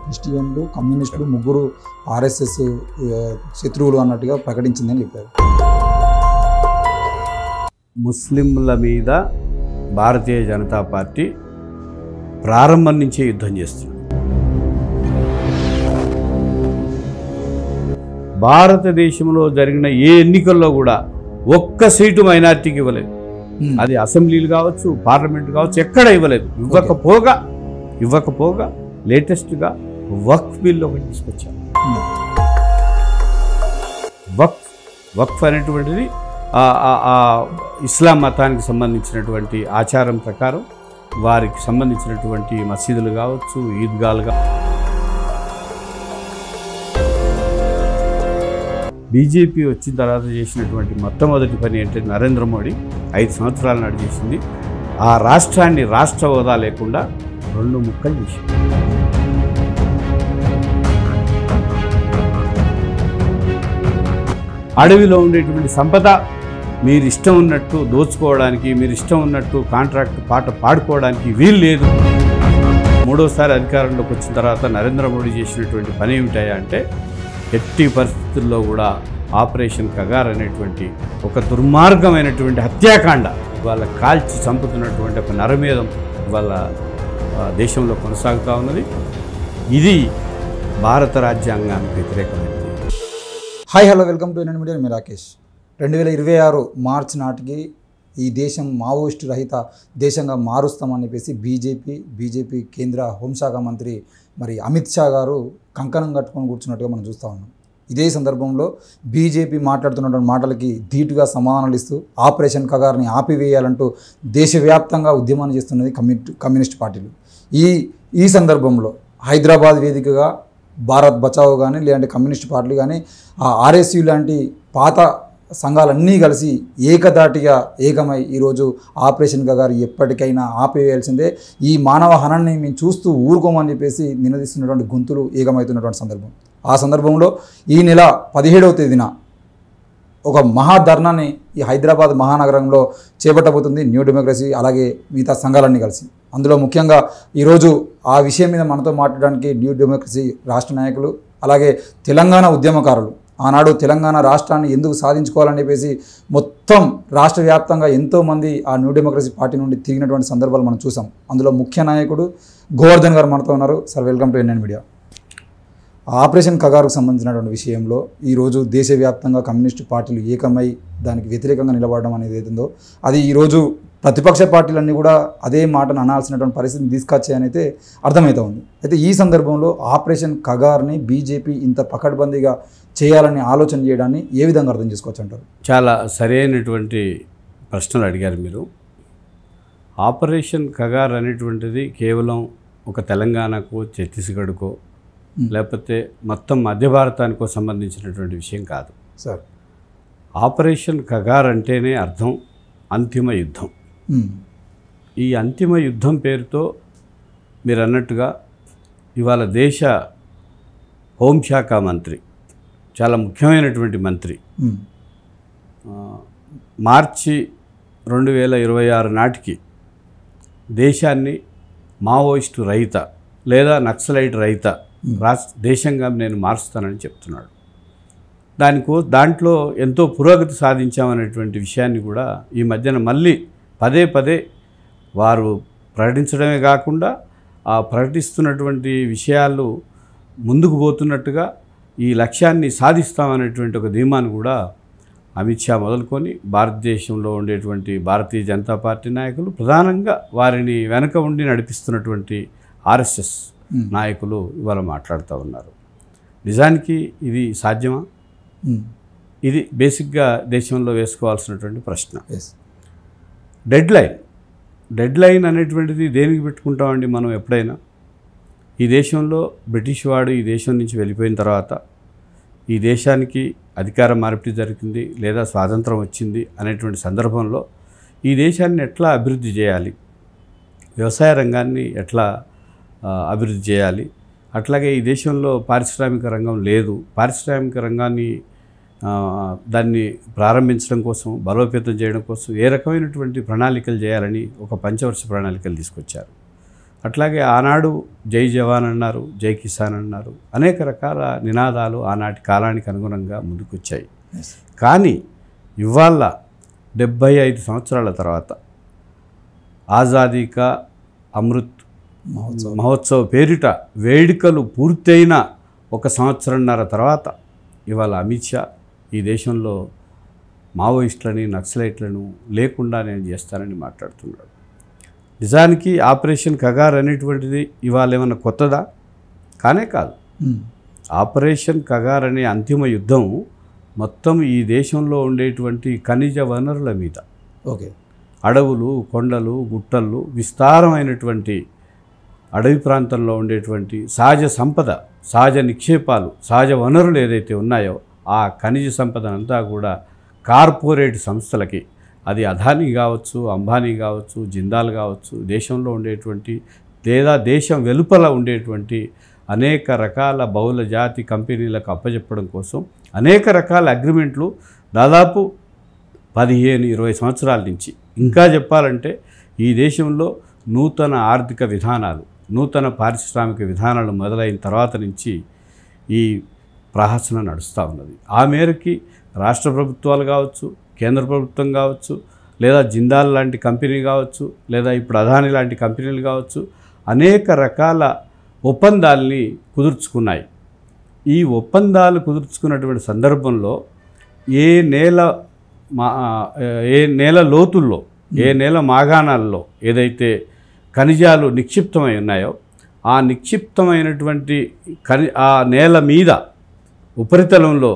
క్రిస్టియన్లు కమ్యూనిస్టులు ముగ్గురు ఆర్ఎస్ఎస్ శత్రువులు అన్నట్టుగా ప్రకటించిందని చెప్పారు. ముస్లింల మీద భారతీయ జనతా పార్టీ ప్రారంభం నుంచే యుద్ధం చేస్తుంది. భారతదేశంలో జరిగిన ఏ ఎన్నికల్లో కూడా ఒక్క సీటు మైనార్టీకి ఇవ్వలేదు. అది అసెంబ్లీలు కావచ్చు, పార్లమెంట్ కావచ్చు, ఎక్కడ ఇవ్వలేదు. ఇవ్వకపోగా లేటెస్ట్గా వక్ఫ్ బిల్ ఒకటి తీసుకొచ్చారు. వక్ఫ్ అనేటువంటిది ఇస్లాం మతానికి సంబంధించినటువంటి ఆచారం ప్రకారం వారికి సంబంధించినటువంటి మసీదులు కావచ్చు, ఈద్గాలు కావచ్చు. బీజేపీ వచ్చిన తర్వాత చేసినటువంటి మొట్టమొదటి పని ఏంటంటే నరేంద్ర మోడీ 5 సంవత్సరాల నాడు చేసింది ఆ రాష్ట్రాన్ని రాష్ట్ర హోదా లేకుండా 2 ముక్కలు చేసింది. అడవిలో ఉండేటువంటి సంపద మీరు ఇష్టం ఉన్నట్టు దోచుకోవడానికి, మీరు ఇష్టం ఉన్నట్టు కాంట్రాక్ట్ పాట పాడుకోవడానికి వీలు లేదు. 3వసారి అధికారంలోకి వచ్చిన తర్వాత నరేంద్ర మోడీ చేసినటువంటి పని ఏమిటాయా అంటే ఎట్టి పరిస్థితుల్లో కూడా ఆపరేషన్ కగార్ అనేటువంటి ఒక దుర్మార్గమైనటువంటి హత్యాకాండ వాళ్ళ కాల్చి చంపుతున్నటువంటి ఒక నరమేధం వాళ్ళ దేశంలో కొనసాగుతూ ఉన్నది. ఇది భారత రాజ్యాంగానికి వ్యతిరేకమైనది. Hi hello welcome to NN media. నేను రాకేష్. 2026 మార్చి నాటికి ఈ దేశం మావోయిస్టు రహిత దేశంగా మారుస్తామని చెప్పేసి బీజేపీ కేంద్ర హోంశాఖ మంత్రి మరి అమిత్ షా గారు కంకణం కట్టుకొని కూర్చున్నట్టుగా మనం చూస్తూ ఉన్నాం. ఇదే సందర్భంలో బీజేపీ మాట్లాడుతున్నటువంటి మాటలకి ధీటుగా సమాధానాలు ఇస్తూ ఆపరేషన్ కగార్ని ఆపివేయాలంటూ దేశవ్యాప్తంగా ఉద్యమాన్ని చేస్తున్నది కమ్యూనిస్ట్ పార్టీలు. ఈ సందర్భంలో హైదరాబాద్ వేదికగా భారత్ బచావో కానీ లేదంటే కమ్యూనిస్ట్ పార్టీలు కానీ ఆర్ఎస్యు లాంటి పాత సంఘాలన్నీ కలిసి ఏకధాటిగా ఏకమై ఈరోజు ఆపరేషన్ కగార్ ఎప్పటికైనా ఆపివేయాల్సిందే, ఈ మానవ హనాన్ని మేము చూస్తూ ఊరుకోమని చెప్పేసి నినదిస్తున్నటువంటి గొంతులు ఏకమవుతున్నటువంటి సందర్భం. ఆ సందర్భంలో ఈ నెల 17వ తేదీన ఒక మహాధర్నాన్ని ఈ హైదరాబాద్ మహానగరంలో చేపట్టబోతుంది న్యూ డెమోక్రసీ అలాగే మిగతా సంఘాలన్నీ కలిసి. అందులో ముఖ్యంగా ఈరోజు ఆ విషయం మీద మనతో మాట్లాడడానికి న్యూ డెమోక్రసీ రాష్ట్ర నాయకులు అలాగే తెలంగాణ ఉద్యమకారులు ఆనాడు తెలంగాణ రాష్ట్రాన్ని ఎందుకు సాధించుకోవాలని చెప్పేసి మొత్తం రాష్ట్ర వ్యాప్తంగా ఎంతోమంది ఆ న్యూ డెమోక్రసీ పార్టీ నుండి తిరిగినటువంటి సందర్భాలు మనం చూసాం. అందులో ముఖ్య నాయకుడు గోవర్ధన్ గారు మనతో ఉన్నారు. Sir welcome to NN media. Operation కగార్కు సంబంధించినటువంటి విషయంలో ఈరోజు దేశవ్యాప్తంగా కమ్యూనిస్టు పార్టీలు ఏకమై దానికి వ్యతిరేకంగా నిలబడడం అనేది ఏదో అది ఈరోజు ప్రతిపక్ష పార్టీలన్నీ కూడా అదే మాటను అనాల్సినటువంటి పరిస్థితిని తీసుకొచ్చాయని అయితే అర్థమవుతూ ఉంది. అయితే ఈ సందర్భంలో ఆపరేషన్ కగార్ని బీజేపీ ఇంత పకడ్బందీగా చేయాలని ఆలోచన చేయడాన్ని ఏ విధంగా అర్థం చేసుకోవచ్చు అంటారు? చాలా సరైనటువంటి ప్రశ్నలు అడిగారు మీరు. ఆపరేషన్ కగార్ అనేటువంటిది కేవలం ఒక తెలంగాణకో ఛత్తీస్గఢ్కో లేకపోతే మొత్తం మధ్య భారతానికో సంబంధించినటువంటి విషయం కాదు సార్. ఆపరేషన్ కగార్ అంటేనే అర్థం అంతిమ యుద్ధం. ఈ అంతిమ యుద్ధం పేరుతో మీరు అన్నట్టుగా ఇవాళ దేశ హోంశాఖ మంత్రి, చాలా ముఖ్యమైనటువంటి మంత్రి, మార్చి 2026 నాటికి దేశాన్ని మావోయిస్టు రహిత లేదా నక్సలైట్ రహిత దేశంగా నేను మారుస్తానని చెప్తున్నాడు. దాంట్లో ఎంతో పురోగతి సాధించామనేటువంటి విషయాన్ని కూడా ఈ మధ్యన మళ్ళీ పదే వారు ప్రకటించడమే కాకుండా ఆ ప్రకటిస్తున్నటువంటి విషయాలు ముందుకు పోతున్నట్టుగా ఈ లక్ష్యాన్ని సాధిస్తామనేటువంటి ఒక ధీమాను కూడా అమిత్ షా మొదలుకొని భారతదేశంలో ఉండేటువంటి భారతీయ జనతా పార్టీ నాయకులు, ప్రధానంగా వారిని వెనక ఉండి నడిపిస్తున్నటువంటి ఆర్ఎస్ఎస్ నాయకులు ఇవాళ మాట్లాడుతూ ఉన్నారు. నిజానికి ఇది సాధ్యమా? ఇది బేసిక్గా దేశంలో వేసుకోవాల్సినటువంటి ప్రశ్న. డెడ్ లైన్ అనేటువంటిది దేనికి పెట్టుకుంటామండి మనం? ఎప్పుడైనా ఈ దేశంలో బ్రిటిష్ వాడు ఈ దేశం నుంచి వెళ్ళిపోయిన తర్వాత ఈ దేశానికి అధికార మార్పిడి జరిగింది లేదా స్వాతంత్రం వచ్చింది అనేటువంటి సందర్భంలో ఈ దేశాన్ని ఎట్లా అభివృద్ధి చేయాలి, వ్యవసాయ రంగాన్ని ఎట్లా అభివృద్ధి చేయాలి, అట్లాగే ఈ దేశంలో పారిశ్రామిక రంగం లేదు, పారిశ్రామిక రంగాన్ని దాన్ని ప్రారంభించడం కోసం, బలోపేతం చేయడం కోసం ఏ రకమైనటువంటి ప్రణాళికలు చేయాలని ఒక పంచవర్ష ప్రణాళికలు తీసుకొచ్చారు. అట్లాగే ఆనాడు జై జవాన్ అన్నారు, జై కిసాన్ అన్నారు, అనేక రకాల నినాదాలు ఆనాటి కాలానికి అనుగుణంగా ముందుకొచ్చాయి. కానీ ఇవాళ 75 సంవత్సరాల తర్వాత ఆజాదీ కా అమృత్ మహోత్సవ్ పేరిట వేడుకలు పూర్తయిన 1 సంవత్సరంన్నర తర్వాత ఇవాళ అమిత్ షా ఈ దేశంలో మావోయిస్టులని, నక్సలైట్లను లేకుండా నేను చేస్తానని మాట్లాడుతున్నాడు. నిజానికి ఆపరేషన్ కగార్ అనేటువంటిది ఇవాళ ఏమన్నా కొత్తదా? కానే కాదు. ఆపరేషన్ కగార్ అనే అంతిమ యుద్ధం మొత్తం ఈ దేశంలో ఉండేటువంటి ఖనిజ వనరుల మీద, ఓకే, అడవులు, కొండలు, గుట్టలు, విస్తారమైనటువంటి అడవి ప్రాంతంలో ఉండేటువంటి సహజ సంపద, సహజ నిక్షేపాలు, సహజ వనరులు ఏదైతే ఉన్నాయో ఆ ఖనిజ సంపదనంతా కూడా కార్పొరేట్ సంస్థలకి, అది అదానీ కావచ్చు, అంబానీ కావచ్చు, జిందాల్ కావచ్చు, దేశంలో ఉండేటువంటి లేదా దేశం వెలుపల ఉండేటువంటి అనేక రకాల బహుళ జాతి కంపెనీలకు అప్పచెప్పడం కోసం అనేక రకాల అగ్రిమెంట్లు దాదాపు 15-20 సంవత్సరాల నుంచి, ఇంకా చెప్పాలంటే ఈ దేశంలో నూతన ఆర్థిక విధానాలు, నూతన పారిశ్రామిక విధానాలు మొదలైన తర్వాత నుంచి ఈ ప్రహసన నడుస్తూ ఉన్నది. ఆ మేరకి రాష్ట్ర ప్రభుత్వాలు కావచ్చు, కేంద్ర ప్రభుత్వం కావచ్చు, లేదా జిందాల్ లాంటి కంపెనీ కావచ్చు, లేదా ఇప్పుడు అదానీ లాంటి కంపెనీలు కావచ్చు, అనేక రకాల ఒప్పందాల్ని కుదుర్చుకున్నాయి. ఈ ఒప్పందాలు కుదుర్చుకున్నటువంటి సందర్భంలో ఏ నేల లోతుల్లో, ఏ నేల మాగాణాల్లో ఏదైతే ఖనిజాలు నిక్షిప్తమై ఉన్నాయో ఆ నిక్షిప్తమైనటువంటి ఆ నేల మీద ఉపరితలంలో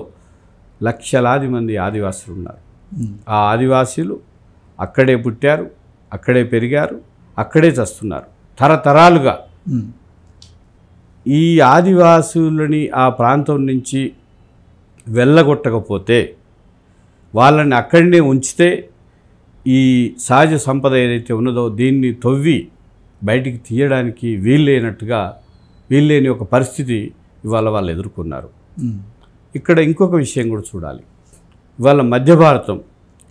లక్షలాది మంది ఆదివాసులు ఉన్నారు. ఆ ఆదివాసీలు అక్కడే పుట్టారు, అక్కడే పెరిగారు, అక్కడే చస్తున్నారు తరతరాలుగా. ఈ ఆదివాసులని ఆ ప్రాంతం నుంచి వెళ్ళగొట్టకపోతే, వాళ్ళని అక్కడనే ఉంచితే ఈ సహజ సంపద ఏదైతే ఉన్నదో దీన్ని తవ్వి బయటికి తీయడానికి వీల్లేని ఒక పరిస్థితి ఇవాళ వాళ్ళు ఎదుర్కొన్నారు. ఇక్కడ ఇంకొక విషయం కూడా చూడాలి. ఇవాళ మధ్య భారతం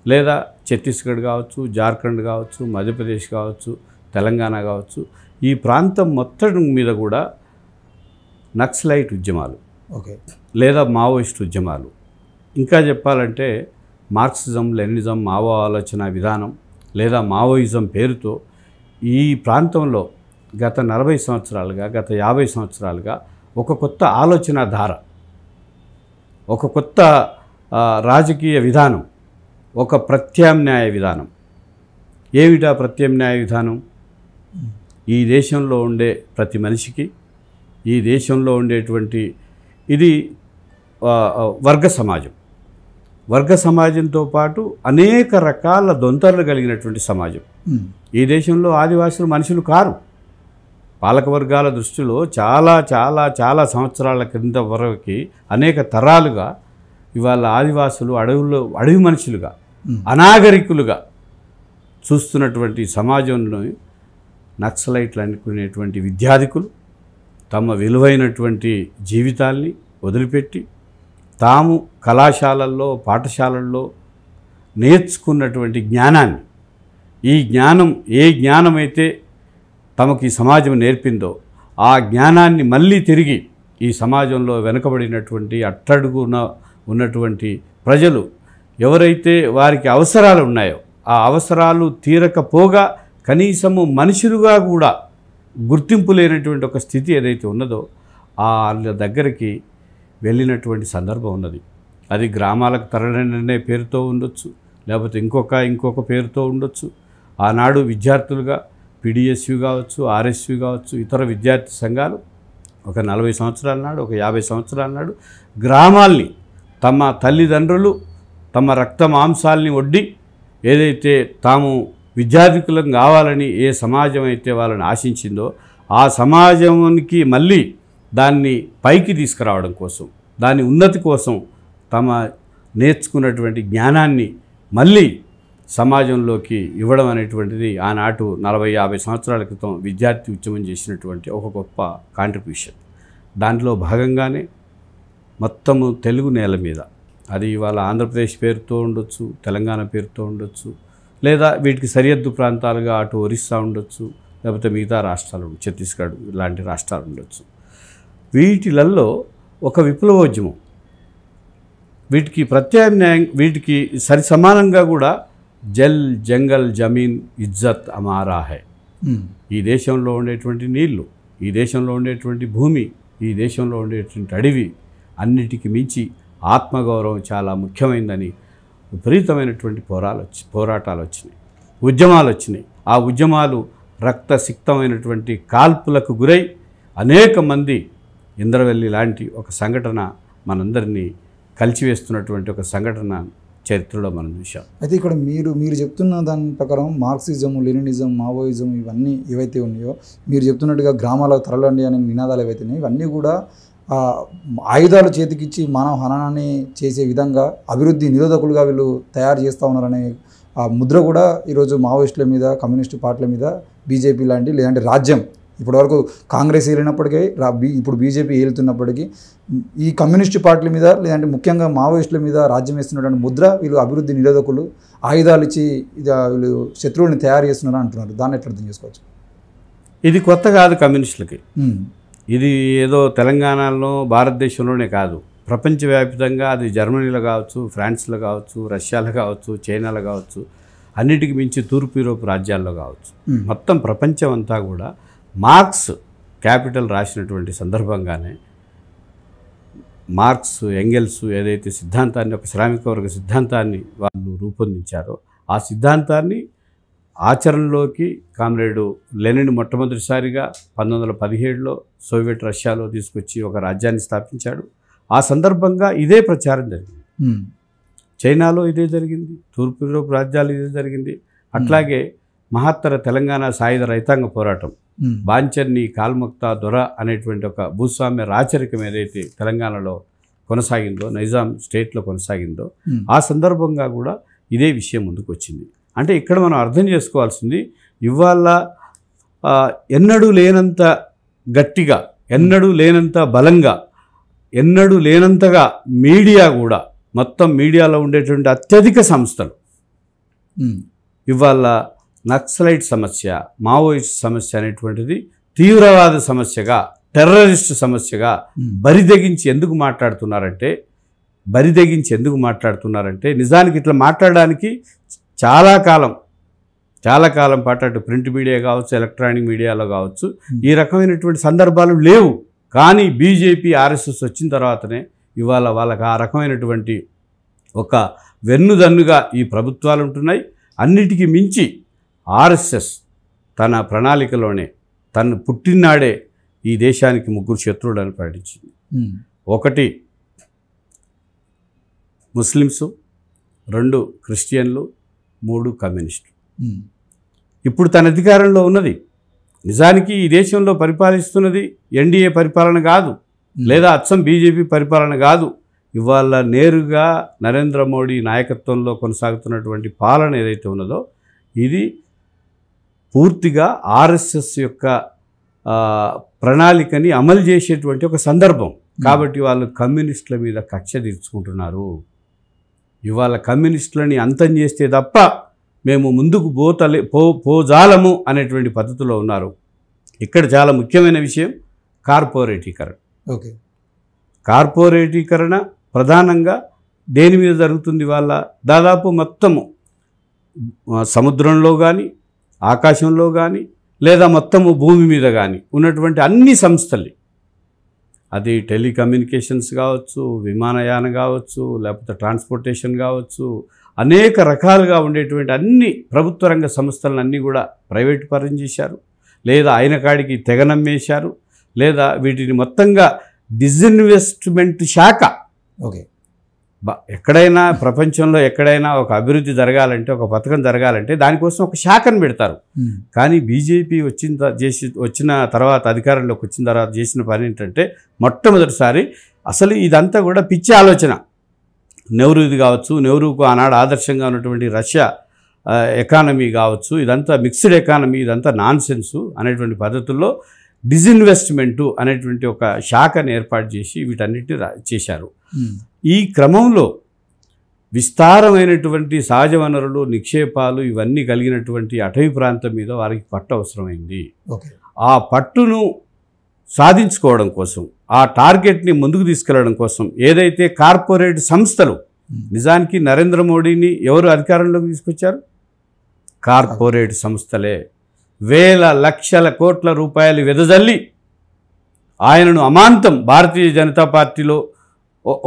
లేదా ఛత్తీస్గఢ్ కావచ్చు, జార్ఖండ్ కావచ్చు, మధ్యప్రదేశ్ కావచ్చు, తెలంగాణ కావచ్చు, ఈ ప్రాంతం మొత్తం మీద కూడా నక్సలైట్ ఉద్యమాలు, ఓకే, లేదా మావోయిస్ట్ ఉద్యమాలు, ఇంకా చెప్పాలంటే మార్క్సిజం, లెనినిజం, మావో ఆలోచన విధానం లేదా మావోయిజం పేరుతో ఈ ప్రాంతంలో గత 40 సంవత్సరాలుగా, గత 50 సంవత్సరాలుగా ఒక కొత్త ఆలోచన ధార, ఒక కొత్త రాజకీయ విధానం, ఒక ప్రత్యామ్నాయ విధానం. ఏమిటా ప్రత్యామ్నాయ విధానం? ఈ దేశంలో ఉండే ప్రతి మనిషికి, ఈ దేశంలో ఉండేటువంటి ఇది వర్గ సమాజం, వర్గ సమాజంతో పాటు అనేక రకాల దొంతర్లు కలిగినటువంటి సమాజం. ఈ దేశంలో ఆదివాసులు మనుషులు కారు. పాలకవర్గాల దృష్టిలో చాలా చాలా చాలా సంవత్సరాల క్రింద వరకు అనేక తరాలుగా ఇవాళ ఆదివాసులు అడవి మనుషులుగా, అనాగరికులుగా చూస్తున్నటువంటి సమాజంలో నక్సలైట్లు అనుకునేటువంటి విద్యాధికులు తమ విలువైనటువంటి జీవితాల్ని వదిలిపెట్టి తాము కళాశాలల్లో, పాఠశాలల్లో నేర్చుకున్నటువంటి జ్ఞానాన్ని, ఈ జ్ఞానం ఏ జ్ఞానమైతే తమకు ఈ సమాజం నేర్పిందో ఆ జ్ఞానాన్ని మళ్ళీ తిరిగి ఈ సమాజంలో వెనుకబడినటువంటి అట్టడుగున ఉన్నటువంటి ప్రజలు ఎవరైతే వారికి అవసరాలు ఉన్నాయో ఆ అవసరాలు తీరకపోగా కనీసము మనుషులుగా కూడా గుర్తింపు లేనటువంటి ఒక స్థితి ఏదైతే ఉన్నదో వాళ్ళ దగ్గరికి వెళ్ళినటువంటి సందర్భం ఉన్నది. అది గ్రామాలకు తరలినే పేరుతో ఉండొచ్చు, లేకపోతే ఇంకొక పేరుతో ఉండొచ్చు. ఆనాడు విద్యార్థులుగా పీడిఎస్యు కావచ్చు, ఆర్ఎస్యు కావచ్చు, ఇతర విద్యార్థి సంఘాలు ఒక 40 సంవత్సరాల నాడు, ఒక 50 సంవత్సరాల నాడు గ్రామాల్ని తమ తల్లిదండ్రులు తమ రక్త మాంసాల్ని ఒడ్డి ఏదైతే తాము విద్యార్థికులం కావాలని ఏ సమాజం అయితే వాళ్ళని ఆశించిందో ఆ సమాజానికి మళ్ళీ దాన్ని పైకి తీసుకురావడం కోసం, దాని ఉన్నతి కోసం తమ నేర్చుకున్నటువంటి జ్ఞానాన్ని మళ్ళీ సమాజంలోకి ఇవ్వడం అనేటువంటిది ఆనాటు 40-50 సంవత్సరాల క్రితం విద్యార్థి ఉద్యమం చేసినటువంటి ఒక గొప్ప కాంట్రిబ్యూషన్. దాంట్లో భాగంగానే మొత్తము తెలుగు నేల మీద, అది ఇవాళ ఆంధ్రప్రదేశ్ పేరుతో ఉండొచ్చు, తెలంగాణ పేరుతో ఉండొచ్చు, లేదా వీటికి సరిహద్దు ప్రాంతాలుగా అటు ఒరిస్సా ఉండొచ్చు, లేకపోతే మిగతా రాష్ట్రాలు ఛత్తీస్గఢ్ ఇలాంటి రాష్ట్రాలు ఉండొచ్చు. వీటిలలో ఒక విప్లవోద్యమం, వీటికి ప్రత్యామ్నాయం, వీటికి సరి సమానంగా కూడా జల్ జంగల్ జమీన్ ఇజ్జత్ అమారా హై. ఈ దేశంలో ఉండేటువంటి నీళ్లు, ఈ దేశంలో ఉండేటువంటి భూమి, ఈ దేశంలో ఉండేటువంటి అడవి, అన్నిటికీ మించి ఆత్మగౌరవం చాలా ముఖ్యమైనదని విపరీతమైనటువంటి పోరాటాలు వచ్చినాయి, ఉద్యమాలు వచ్చినాయి. ఆ ఉద్యమాలు రక్తసిక్తమైనటువంటి కాల్పులకు గురై అనేక మంది, ఇంద్రవెల్లి లాంటి ఒక సంఘటన మనందరినీ కలిచివేస్తున్నటువంటి ఒక సంఘటన చరిత్రలో మనం చూసాం. అయితే ఇక్కడ మీరు చెప్తున్న దాని ప్రకారం మార్క్సిజం, లెనినిజం, మావోయిజం ఇవన్నీ ఏవైతే ఉన్నాయో, మీరు చెప్తున్నట్టుగా గ్రామాలకు తరలండి అనే నినాదాలు ఏవైతే ఉన్నాయో, ఇవన్నీ కూడా ఆయుధాలు చేతికిచ్చి మానవ హననాన్ని చేసే విధంగా అభివృద్ధి నిరోధకులుగా వీళ్ళు తయారు చేస్తూ ఉన్నారనే ఆ ముద్ర కూడా ఈరోజు మావోయిస్టుల మీద, కమ్యూనిస్టు పార్టీల మీద, బీజేపీ లాంటి లేదంటే రాజ్యం ఇప్పటివరకు కాంగ్రెస్ ఏలినప్పటికీ ఇప్పుడు బీజేపీ ఏలుతున్నప్పటికీ ఈ కమ్యూనిస్టు పార్టీల మీద లేదంటే ముఖ్యంగా మావోయిస్టుల మీద రాజ్యం వేస్తున్నటువంటి ముద్ర వీళ్ళు అభివృద్ధి నిరోధకులు, ఆయుధాలు ఇచ్చి వీళ్ళు శత్రువుల్ని తయారు చేస్తున్నారు అంటున్నారు. దాన్ని ఎట్లా అర్థం చేసుకోవచ్చు? ఇది కొత్త కాదు కమ్యూనిస్టులకి. ఇది ఏదో తెలంగాణలో భారతదేశంలోనే కాదు, ప్రపంచవ్యాప్తంగా అది జర్మనీలో కావచ్చు, ఫ్రాన్స్లో కావచ్చు, రష్యాలో కావచ్చు, చైనాలో కావచ్చు, అన్నిటికీ మించి తూర్పు యూరోప్ రాజ్యాల్లో కావచ్చు, మొత్తం ప్రపంచం అంతా కూడా మార్క్స్ క్యాపిటల్ రాసినటువంటి సందర్భంగానే మార్క్స్, ఎంగెల్స్ ఏదైతే సిద్ధాంతాన్ని, ఒక శ్రామిక వర్గ సిద్ధాంతాన్ని వాళ్ళు రూపొందించారో ఆ సిద్ధాంతాన్ని ఆచరణలోకి కామ్రేడు లెనిన్ మొట్టమొదటిసారిగా 1917లో సోవియట్ రష్యాలో తీసుకొచ్చి ఒక రాజ్యాన్ని స్థాపించాడు. ఆ సందర్భంగా ఇదే ప్రచారం జరిగింది. చైనాలో ఇదే జరిగింది, తూర్పు యూరోప్ రాజ్యాలు ఇదే జరిగింది. అట్లాగే మహత్తర తెలంగాణ సాయుధ రైతాంగ పోరాటం, బాంచర్ని, కాల్ముక్తా, దొర అనేటువంటి ఒక భూస్వామ్య రాచరికం ఏదైతే తెలంగాణలో కొనసాగిందో, నైజాం స్టేట్లో కొనసాగిందో, ఆ సందర్భంగా కూడా ఇదే విషయం ముందుకు వచ్చింది. అంటే ఇక్కడ మనం అర్థం చేసుకోవాల్సింది, ఇవాళ ఎన్నడూ లేనంత గట్టిగా, ఎన్నడూ లేనంత బలంగా, ఎన్నడూ లేనంతగా మీడియా కూడా, మొత్తం మీడియాలో ఉండేటువంటి అత్యధిక సంస్థలు ఇవాళ నక్సలైట్ సమస్య, మావోయిస్ట్ సమస్య అనేటువంటిది తీవ్రవాద సమస్యగా, టెర్రరిస్ట్ సమస్యగా బరిదెగించి ఎందుకు మాట్లాడుతున్నారంటే నిజానికి ఇట్లా మాట్లాడడానికి చాలా కాలం పాటు అటు ప్రింట్ మీడియా కావచ్చు, ఎలక్ట్రానిక్ మీడియాలో కావచ్చు, ఈ రకమైనటువంటి సందర్భాలు లేవు. కానీ బీజేపీ, ఆర్ఎస్ఎస్ వచ్చిన తర్వాతనే ఇవాళ వాళ్ళకి ఆ రకమైనటువంటి ఒక వెన్నుదన్నుగా ఈ ప్రభుత్వాలు ఉంటున్నాయి. అన్నిటికీ మించి ఆర్ఎస్ఎస్ తన ప్రణాళికలోనే తను పుట్టినాడే ఈ దేశానికి 3 శత్రువులను ప్రకటించింది. 1 ముస్లిమ్స్, 2 క్రిస్టియన్లు, 3 కమ్యూనిస్టులు. ఇప్పుడు తన అధికారంలో ఉన్నది. నిజానికి ఈ దేశంలో పరిపాలిస్తున్నది ఎన్డీఏ పరిపాలన కాదు, లేదా అచ్చం బీజేపీ పరిపాలన కాదు. ఇవాళ నేరుగా నరేంద్ర మోడీ నాయకత్వంలో కొనసాగుతున్నటువంటి పాలన ఏదైతే ఉన్నదో ఇది పూర్తిగా ఆర్ఎస్ఎస్ యొక్క ప్రణాళికని అమలు చేసేటువంటి ఒక సందర్భం. కాబట్టి వాళ్ళు కమ్యూనిస్టుల మీద కక్ష తీర్చుకుంటున్నారు. ఇవాళ కమ్యూనిస్టులని అంతం చేస్తే తప్ప మేము ముందుకు పోజాలము అనేటువంటి పద్ధతిలో ఉన్నారు. ఇక్కడ చాలా ముఖ్యమైన విషయం కార్పొరేటీకరణ. కార్పొరేటీకరణ ప్రధానంగా దేని మీద జరుగుతుంది? వాళ్ళ దాదాపు మొత్తము సముద్రంలో కానీ, ఆకాశంలో కానీ, లేదా మొత్తము భూమి మీద కానీ ఉన్నటువంటి అన్ని సంస్థలు, అది టెలికమ్యూనికేషన్స్ కావచ్చు, విమానయానం కావచ్చు, లేకపోతే ట్రాన్స్పోర్టేషన్ కావచ్చు, అనేక రకాలుగా ఉండేటువంటి అన్ని ప్రభుత్వ రంగ సంస్థలను అన్నీ కూడా ప్రైవేట్ పరం చేశారు, లేదా ఆయన కాడికి తెగనమ్మేశారు, లేదా వీటిని మొత్తంగా డిజిన్వెస్ట్మెంట్ శాఖ. ఎక్కడైనా ప్రపంచంలో ఎక్కడైనా ఒక అభివృద్ధి జరగాలంటే, ఒక పథకం జరగాలంటే దానికోసం ఒక శాఖను పెడతారు. కానీ బీజేపీ వచ్చిన తర్వాత, అధికారంలోకి వచ్చిన తర్వాత చేసిన పని ఏంటంటే మొట్టమొదటిసారి అసలు ఇదంతా కూడా పిచ్చి ఆలోచన. నెహ్రూది కావచ్చు, నెహ్రూకు ఆనాడు ఆదర్శంగా ఉన్నటువంటి రష్యా ఎకానమీ కావచ్చు, ఇదంతా మిక్స్డ్ ఎకానమీ, ఇదంతా నాన్ సెన్సు అనేటువంటి పద్ధతుల్లో డిజిన్వెస్ట్మెంటు అనేటువంటి ఒక శాఖను ఏర్పాటు చేసి వీటన్నిటిని చేశారు. ఈ క్రమంలో విస్తారమైనటువంటి సహజ వనరులు, నిక్షేపాలు ఇవన్నీ కలిగినటువంటి అటవీ ప్రాంతం మీద వారికి పట్టు అవసరమైంది. ఆ పట్టును సాధించుకోవడం కోసం, ఆ టార్గెట్ని ముందుకు తీసుకెళ్లడం కోసం ఏదైతే కార్పొరేట్ సంస్థలు, నిజానికి నరేంద్ర మోడీని ఎవరు అధికారంలోకి తీసుకొచ్చారు? కార్పొరేట్ సంస్థలే. వేల లక్షల కోట్ల రూపాయలు వెదజల్లి ఆయనను అమాంతం, భారతీయ జనతా పార్టీలో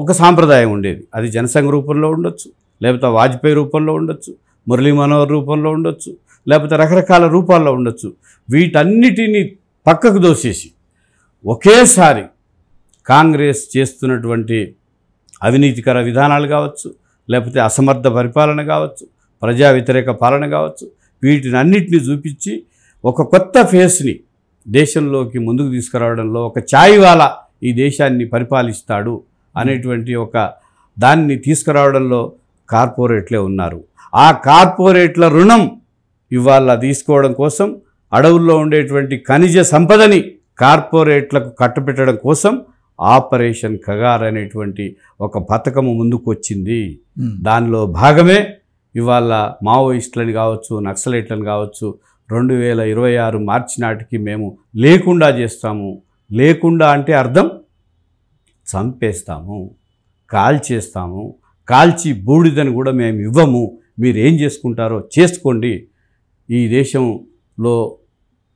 ఒక సాంప్రదాయం ఉండేది, అది జనసంఘ రూపంలో ఉండొచ్చు, లేకపోతే వాజ్పేయి రూపంలో ఉండొచ్చు, మురళీ మనోహర్ రూపంలో ఉండొచ్చు, లేకపోతే రకరకాల రూపాల్లో ఉండొచ్చు. వీటన్నిటినీ పక్కకు దోసేసి ఒకేసారి కాంగ్రెస్ చేస్తున్నటువంటి అవినీతికర విధానాలు కావచ్చు, లేకపోతే అసమర్థ పరిపాలన కావచ్చు, ప్రజా వ్యతిరేక పాలన కావచ్చు, వీటినన్నిటిని చూపించి ఒక కొత్త ఫేస్ని దేశంలోకి ముందుకు తీసుకురావడంలో, ఒక ఛాయ్వాలా ఈ దేశాన్ని పరిపాలిస్తాడు అనేటువంటి ఒక దాన్ని తీసుకురావడంలో కార్పొరేట్లే ఉన్నారు. ఆ కార్పొరేట్ల రుణం ఇవాళ తీసుకోవడం కోసం, అడవుల్లో ఉండేటువంటి ఖనిజ సంపదని కార్పొరేట్లకు కట్టపెట్టడం కోసం ఆపరేషన్ కగార్ అనేటువంటి ఒక పథకము ముందుకు వచ్చింది. దానిలో భాగమే ఇవాళ మావోయిస్టులని కావచ్చు, నక్సలైట్లను కావచ్చు 2026 మార్చి నాటికి మేము లేకుండా చేస్తాము. లేకుండా అంటే అర్థం చంపేస్తాము, కాల్చేస్తాము, కాల్చి బూడిదని కూడా మేము ఇవ్వము, మీరు ఏం చేసుకుంటారో చేసుకోండి. ఈ దేశంలో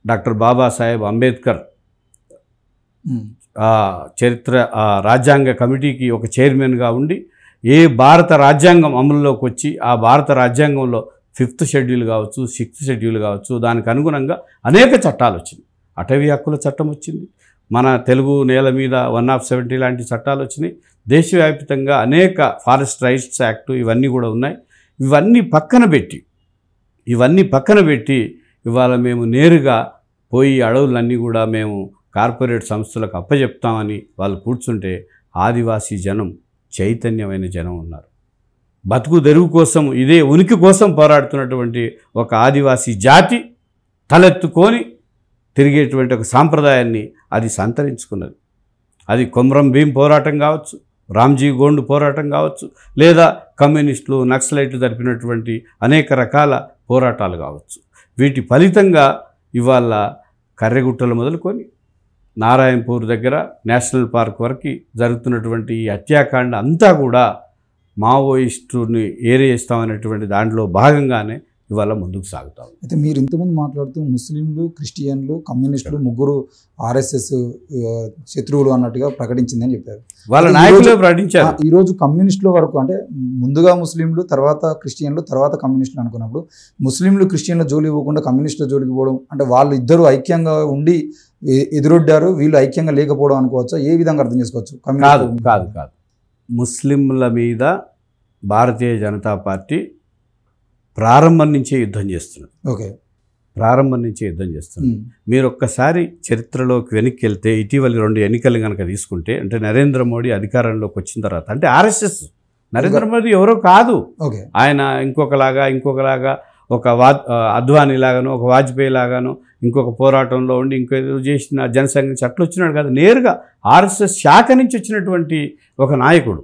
డాక్టర్ బాబాసాహెబ్ అంబేద్కర్ చరిత్ర రాజ్యాంగ కమిటీకి ఒక చైర్మన్గా ఉండి, ఏ భారత రాజ్యాంగం అమలులోకి వచ్చి ఆ భారత రాజ్యాంగంలో 5th షెడ్యూల్ కావచ్చు, 6th షెడ్యూల్ కావచ్చు, దానికి అనుగుణంగా అనేక చట్టాలు వచ్చినాయి. అటవీ హక్కుల చట్టం వచ్చింది, మన తెలుగు నేల మీద 170 లాంటి చట్టాలు వచ్చినాయి, దేశవ్యాప్తంగా అనేక ఫారెస్ట్ రైట్స్ యాక్ట్ ఇవన్నీ కూడా ఉన్నాయి. ఇవన్నీ పక్కన పెట్టి ఇవాళ మేము నేరుగా పోయి అడవులన్నీ కూడా మేము కార్పొరేట్ సంస్థలకు అప్పచెప్తామని వాళ్ళు కూర్చుంటే, ఆదివాసీ జనం చైతన్యమైన జనం ఉన్నారు. బతుకు తెరువు కోసం, ఇదే ఉనికి కోసం పోరాడుతున్నటువంటి ఒక ఆదివాసీ జాతి తలెత్తుకొని తిరిగేటువంటి ఒక సాంప్రదాయాన్ని అది సంతరించుకున్నది. అది కొమ్రం భీం పోరాటం కావచ్చు, రామ్జీ గోండ్ పోరాటం కావచ్చు, లేదా కమ్యూనిస్టులు, నక్సలైట్లు జరిపినటువంటి అనేక రకాల పోరాటాలు కావచ్చు. వీటి ఫలితంగా ఇవాళ కర్రెగుట్టలు మొదలుకొని నారాయణపూర్ దగ్గర నేషనల్ పార్క్ వరకు జరుగుతున్నటువంటి ఈ హత్యాకాండ అంతా కూడా మావోయిస్టుని ఏరేస్తామనేటువంటి దాంట్లో భాగంగానే ఇవాళ ముందుకు సాగుతాం. అయితే మీరు ఇంతకుముందు మాట్లాడుతూ ముస్లింలు, క్రిస్టియన్లు, కమ్యూనిస్టులు ముగ్గురు RSS శత్రువులు అన్నట్టుగా ప్రకటించిందని చెప్పారు. వాళ్ళ నాయకులు ప్రకటించారు. ఈరోజు కమ్యూనిస్టుల వరకు, అంటే ముందుగా ముస్లింలు, తర్వాత క్రిస్టియన్లు, తర్వాత కమ్యూనిస్టులు అనుకున్నప్పుడు ముస్లింలు క్రిస్టియన్ల జోలికి పోకుండా కమ్యూనిస్టుల జోలికి పోవడం, అంటే వాళ్ళు ఇద్దరు ఐక్యంగా ఉండి ఎదురొడ్డారు, వీళ్ళు ఐక్యంగా లేకపోవడం అనుకోవచ్చా? ఏ విధంగా అర్థం చేసుకోవచ్చు? కాదు. ముస్లింల మీద భారతీయ జనతా పార్టీ ప్రారంభం నుంచే యుద్ధం చేస్తున్నారు. ప్రారంభం నుంచే యుద్ధం చేస్తున్నారు. మీరు ఒక్కసారి చరిత్రలోకి వెనక్కి వెళ్తే, ఇటీవల 2 ఎన్నికలు కనుక తీసుకుంటే, అంటే నరేంద్ర మోడీ అధికారంలోకి వచ్చిన తర్వాత, అంటే RSS, నరేంద్ర మోడీ ఎవరో కాదు, ఆయన ఇంకొకలాగా ఒక అద్వానీ లాగానో, ఒక వాజ్పేయి లాగానో, ఇంకొక పోరాటంలో ఉండి ఇంకేదో చేసిన జనసంఘ నుంచి అట్లా వచ్చినాడు కాదు. నేరుగా RSS శాఖ నుంచి వచ్చినటువంటి ఒక నాయకుడు,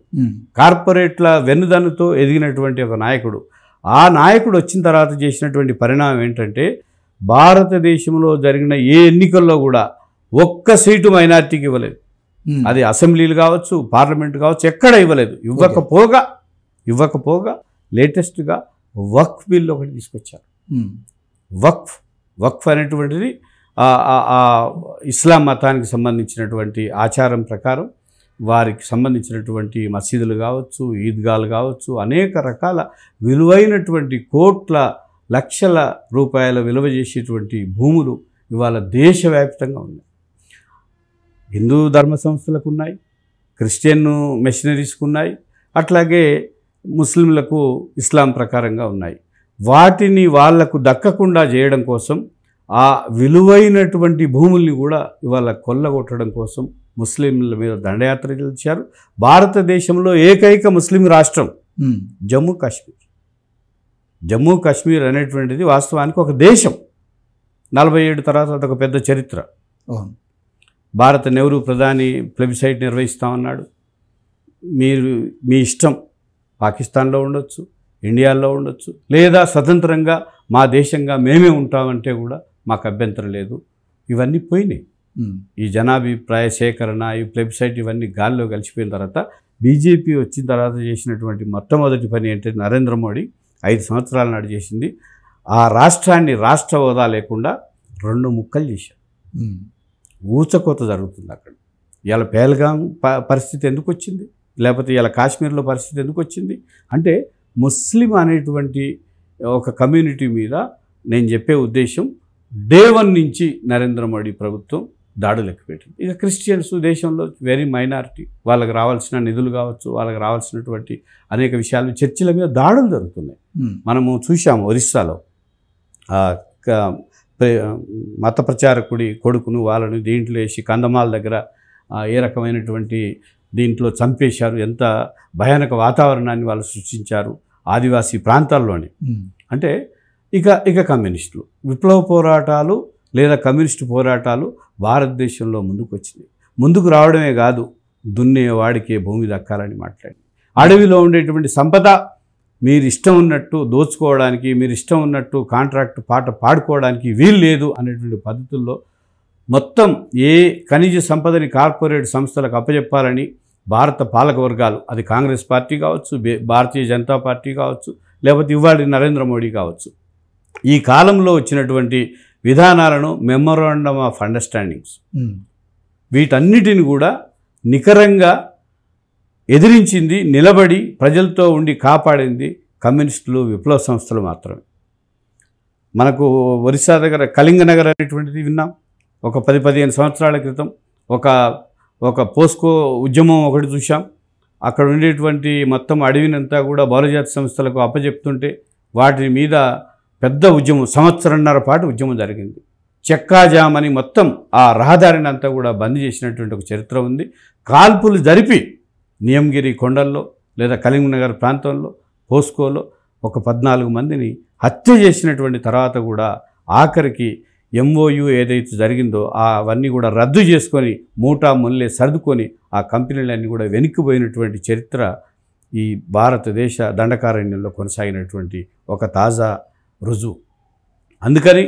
కార్పొరేట్ల వెన్నుదన్నుతో ఎదిగినటువంటి ఒక నాయకుడు. ఆ నాయకుడు వచ్చిన తర్వాత చేసినటువంటి పరిణామం ఏంటంటే, భారతదేశంలో జరిగిన ఏ ఎన్నికల్లో కూడా ఒక్క సీటు మైనార్టీకి ఇవ్వలేదు. అది అసెంబ్లీలు కావచ్చు, పార్లమెంట్ కావచ్చు, ఎక్కడ ఇవ్వలేదు. ఇవ్వకపోగా లేటెస్ట్గా వక్ఫ్ బిల్ ఒకటి తీసుకొచ్చారు. వక్ఫ్ అనేటువంటిది ఇస్లాం మతానికి సంబంధించినటువంటి ఆచారం ప్రకారం వారికి సంబంధించినటువంటి మసీదులు కావచ్చు, ఈద్గాలు కావచ్చు, అనేక రకాల విలువైనటువంటి కోట్ల లక్షల రూపాయల విలువ చేసేటువంటి భూములు ఇవాళ దేశవ్యాప్తంగా ఉన్నాయి. హిందూ ధర్మ సంస్థలకు ఉన్నాయి, క్రిస్టియన్ మిషనరీస్కు ఉన్నాయి, అట్లాగే ముస్లింలకు ఇస్లాం ప్రకారంగా ఉన్నాయి. వాటిని వాళ్లకు దక్కకుండా చేయడం కోసం, ఆ విలువైనటువంటి భూముల్ని కూడా ఇవాళ కొల్లగొట్టడం కోసం ముస్లింల మీద దండయాత్ర చేశారు. భారతదేశంలో ఏకైక ముస్లిం రాష్ట్రం జమ్మూ కాశ్మీర్ అనేటువంటిది వాస్తవానికి ఒక దేశం. 47 తర్వాత అదొక పెద్ద చరిత్ర. భారత నెహ్రూ ప్రధాని ప్లెబిసైట్ నిర్వహిస్తామన్నాడు. మీరు మీ ఇష్టం, పాకిస్తాన్లో ఉండొచ్చు, ఇండియాలో ఉండొచ్చు, లేదా స్వతంత్రంగా మా దేశంగా మేమే ఉంటామంటే కూడా మాకు అభ్యంతరం లేదు. ఇవన్నీ పోయినాయి. ఈ జనాభిప్రాయ సేకరణ, ఈ వెబ్సైట్ ఇవన్నీ గాల్లో కలిసిపోయిన తర్వాత బీజేపీ వచ్చిన తర్వాత చేసినటువంటి మొట్టమొదటి పని ఏంటంటే నరేంద్ర మోడీ 5 సంవత్సరాల నాడు చేసింది, ఆ రాష్ట్రాన్ని రాష్ట్ర హోదా లేకుండా 2 ముక్కలు చేశారు. ఊచకోత జరుగుతుంది అక్కడ. ఇలా పేల్గాం పరిస్థితి ఎందుకు వచ్చింది, లేకపోతే ఇలా కాశ్మీర్లో పరిస్థితి ఎందుకు వచ్చింది అంటే ముస్లిం అనేటువంటి ఒక కమ్యూనిటీ మీద నేను చెప్పే ఉద్దేశం డే 1 నుంచి నరేంద్ర మోడీ ప్రభుత్వం దాడులకు పెట్టింది. ఇక క్రిస్టియన్స్ దేశంలో వెరీ మైనారిటీ, వాళ్ళకి రావాల్సిన నిధులు కావచ్చు, వాళ్ళకి రావాల్సినటువంటి అనేక విషయాలు చర్చిల మీద దాడులు జరుగుతున్నాయి. మనము చూసాము ఒరిస్సాలో మత ప్రచారకుడి కొడుకును వాళ్ళని దీంట్లో వేసి కందమాల దగ్గర ఏ రకమైనటువంటి దీంట్లో చంపేశారు, ఎంత భయానక వాతావరణాన్ని వాళ్ళు సృష్టించారు ఆదివాసీ ప్రాంతాల్లోని. అంటే ఇక కమ్యూనిస్టులు విప్లవ పోరాటాలు లేదా కమ్యూనిస్టు పోరాటాలు భారతదేశంలో ముందుకు వచ్చినాయి. ముందుకు రావడమే కాదు, దున్నేవాడికే భూమి దక్కాలని మాట్లాడి అడవిలో ఉండేటువంటి సంపద మీరు ఇష్టం ఉన్నట్టు దోచుకోవడానికి, మీరు ఇష్టం ఉన్నట్టు కాంట్రాక్ట్ పాట పాడుకోవడానికి వీలు లేదు అనేటువంటి పద్ధతుల్లో మొత్తం ఏ ఖనిజ సంపదని కార్పొరేట్ సంస్థలకు అప్పచెప్పాలని భారత పాలక వర్గాలు, అది కాంగ్రెస్ పార్టీ కావచ్చు, భారతీయ జనతా పార్టీ కావచ్చు, లేకపోతే ఇవాళ నరేంద్ర మోడీ కావచ్చు, ఈ కాలంలో వచ్చినటువంటి విధానాలను మెమోరాండమ్ ఆఫ్ అండర్స్టాండింగ్స్ వీటన్నిటిని కూడా నికరంగా ఎదిరించింది, నిలబడి ప్రజలతో ఉండి కాపాడింది కమ్యూనిస్టులు, విప్లవ సంస్థలు మాత్రమే. మనకు ఒరిస్సా దగ్గర కళింగనగర్ అనేటువంటిది విన్నాం. ఒక 10-15 సంవత్సరాల క్రితం ఒక పోస్కో ఉద్యమం ఒకటి చూసాం. అక్కడ ఉండేటువంటి మొత్తం అడవినంతా కూడా బహుళజాతి సంస్థలకు అప్పచెప్తుంటే వాటి మీద పెద్ద ఉద్యమం, సంవత్సరంన్నర పాటు ఉద్యమం జరిగింది. చెక్కాజామ్ అని మొత్తం ఆ రహదారిని అంతా కూడా బంద్ చేసినటువంటి ఒక చరిత్ర ఉంది. కాల్పులు జరిపి నియంగిరి కొండల్లో లేదా కళింగనగర్ ప్రాంతంలో పోస్కోలో ఒక 14 మందిని హత్య చేసినటువంటి తర్వాత కూడా ఆఖరికి MOU ఏదైతే జరిగిందో అవన్నీ కూడా రద్దు చేసుకొని మూటా ముల్లే సర్దుకొని ఆ కంపెనీలన్నీ కూడా వెనక్కిపోయినటువంటి చరిత్ర ఈ భారతదేశ దండకారణ్యంలో కొనసాగినటువంటి ఒక తాజా రుజువు. అందుకని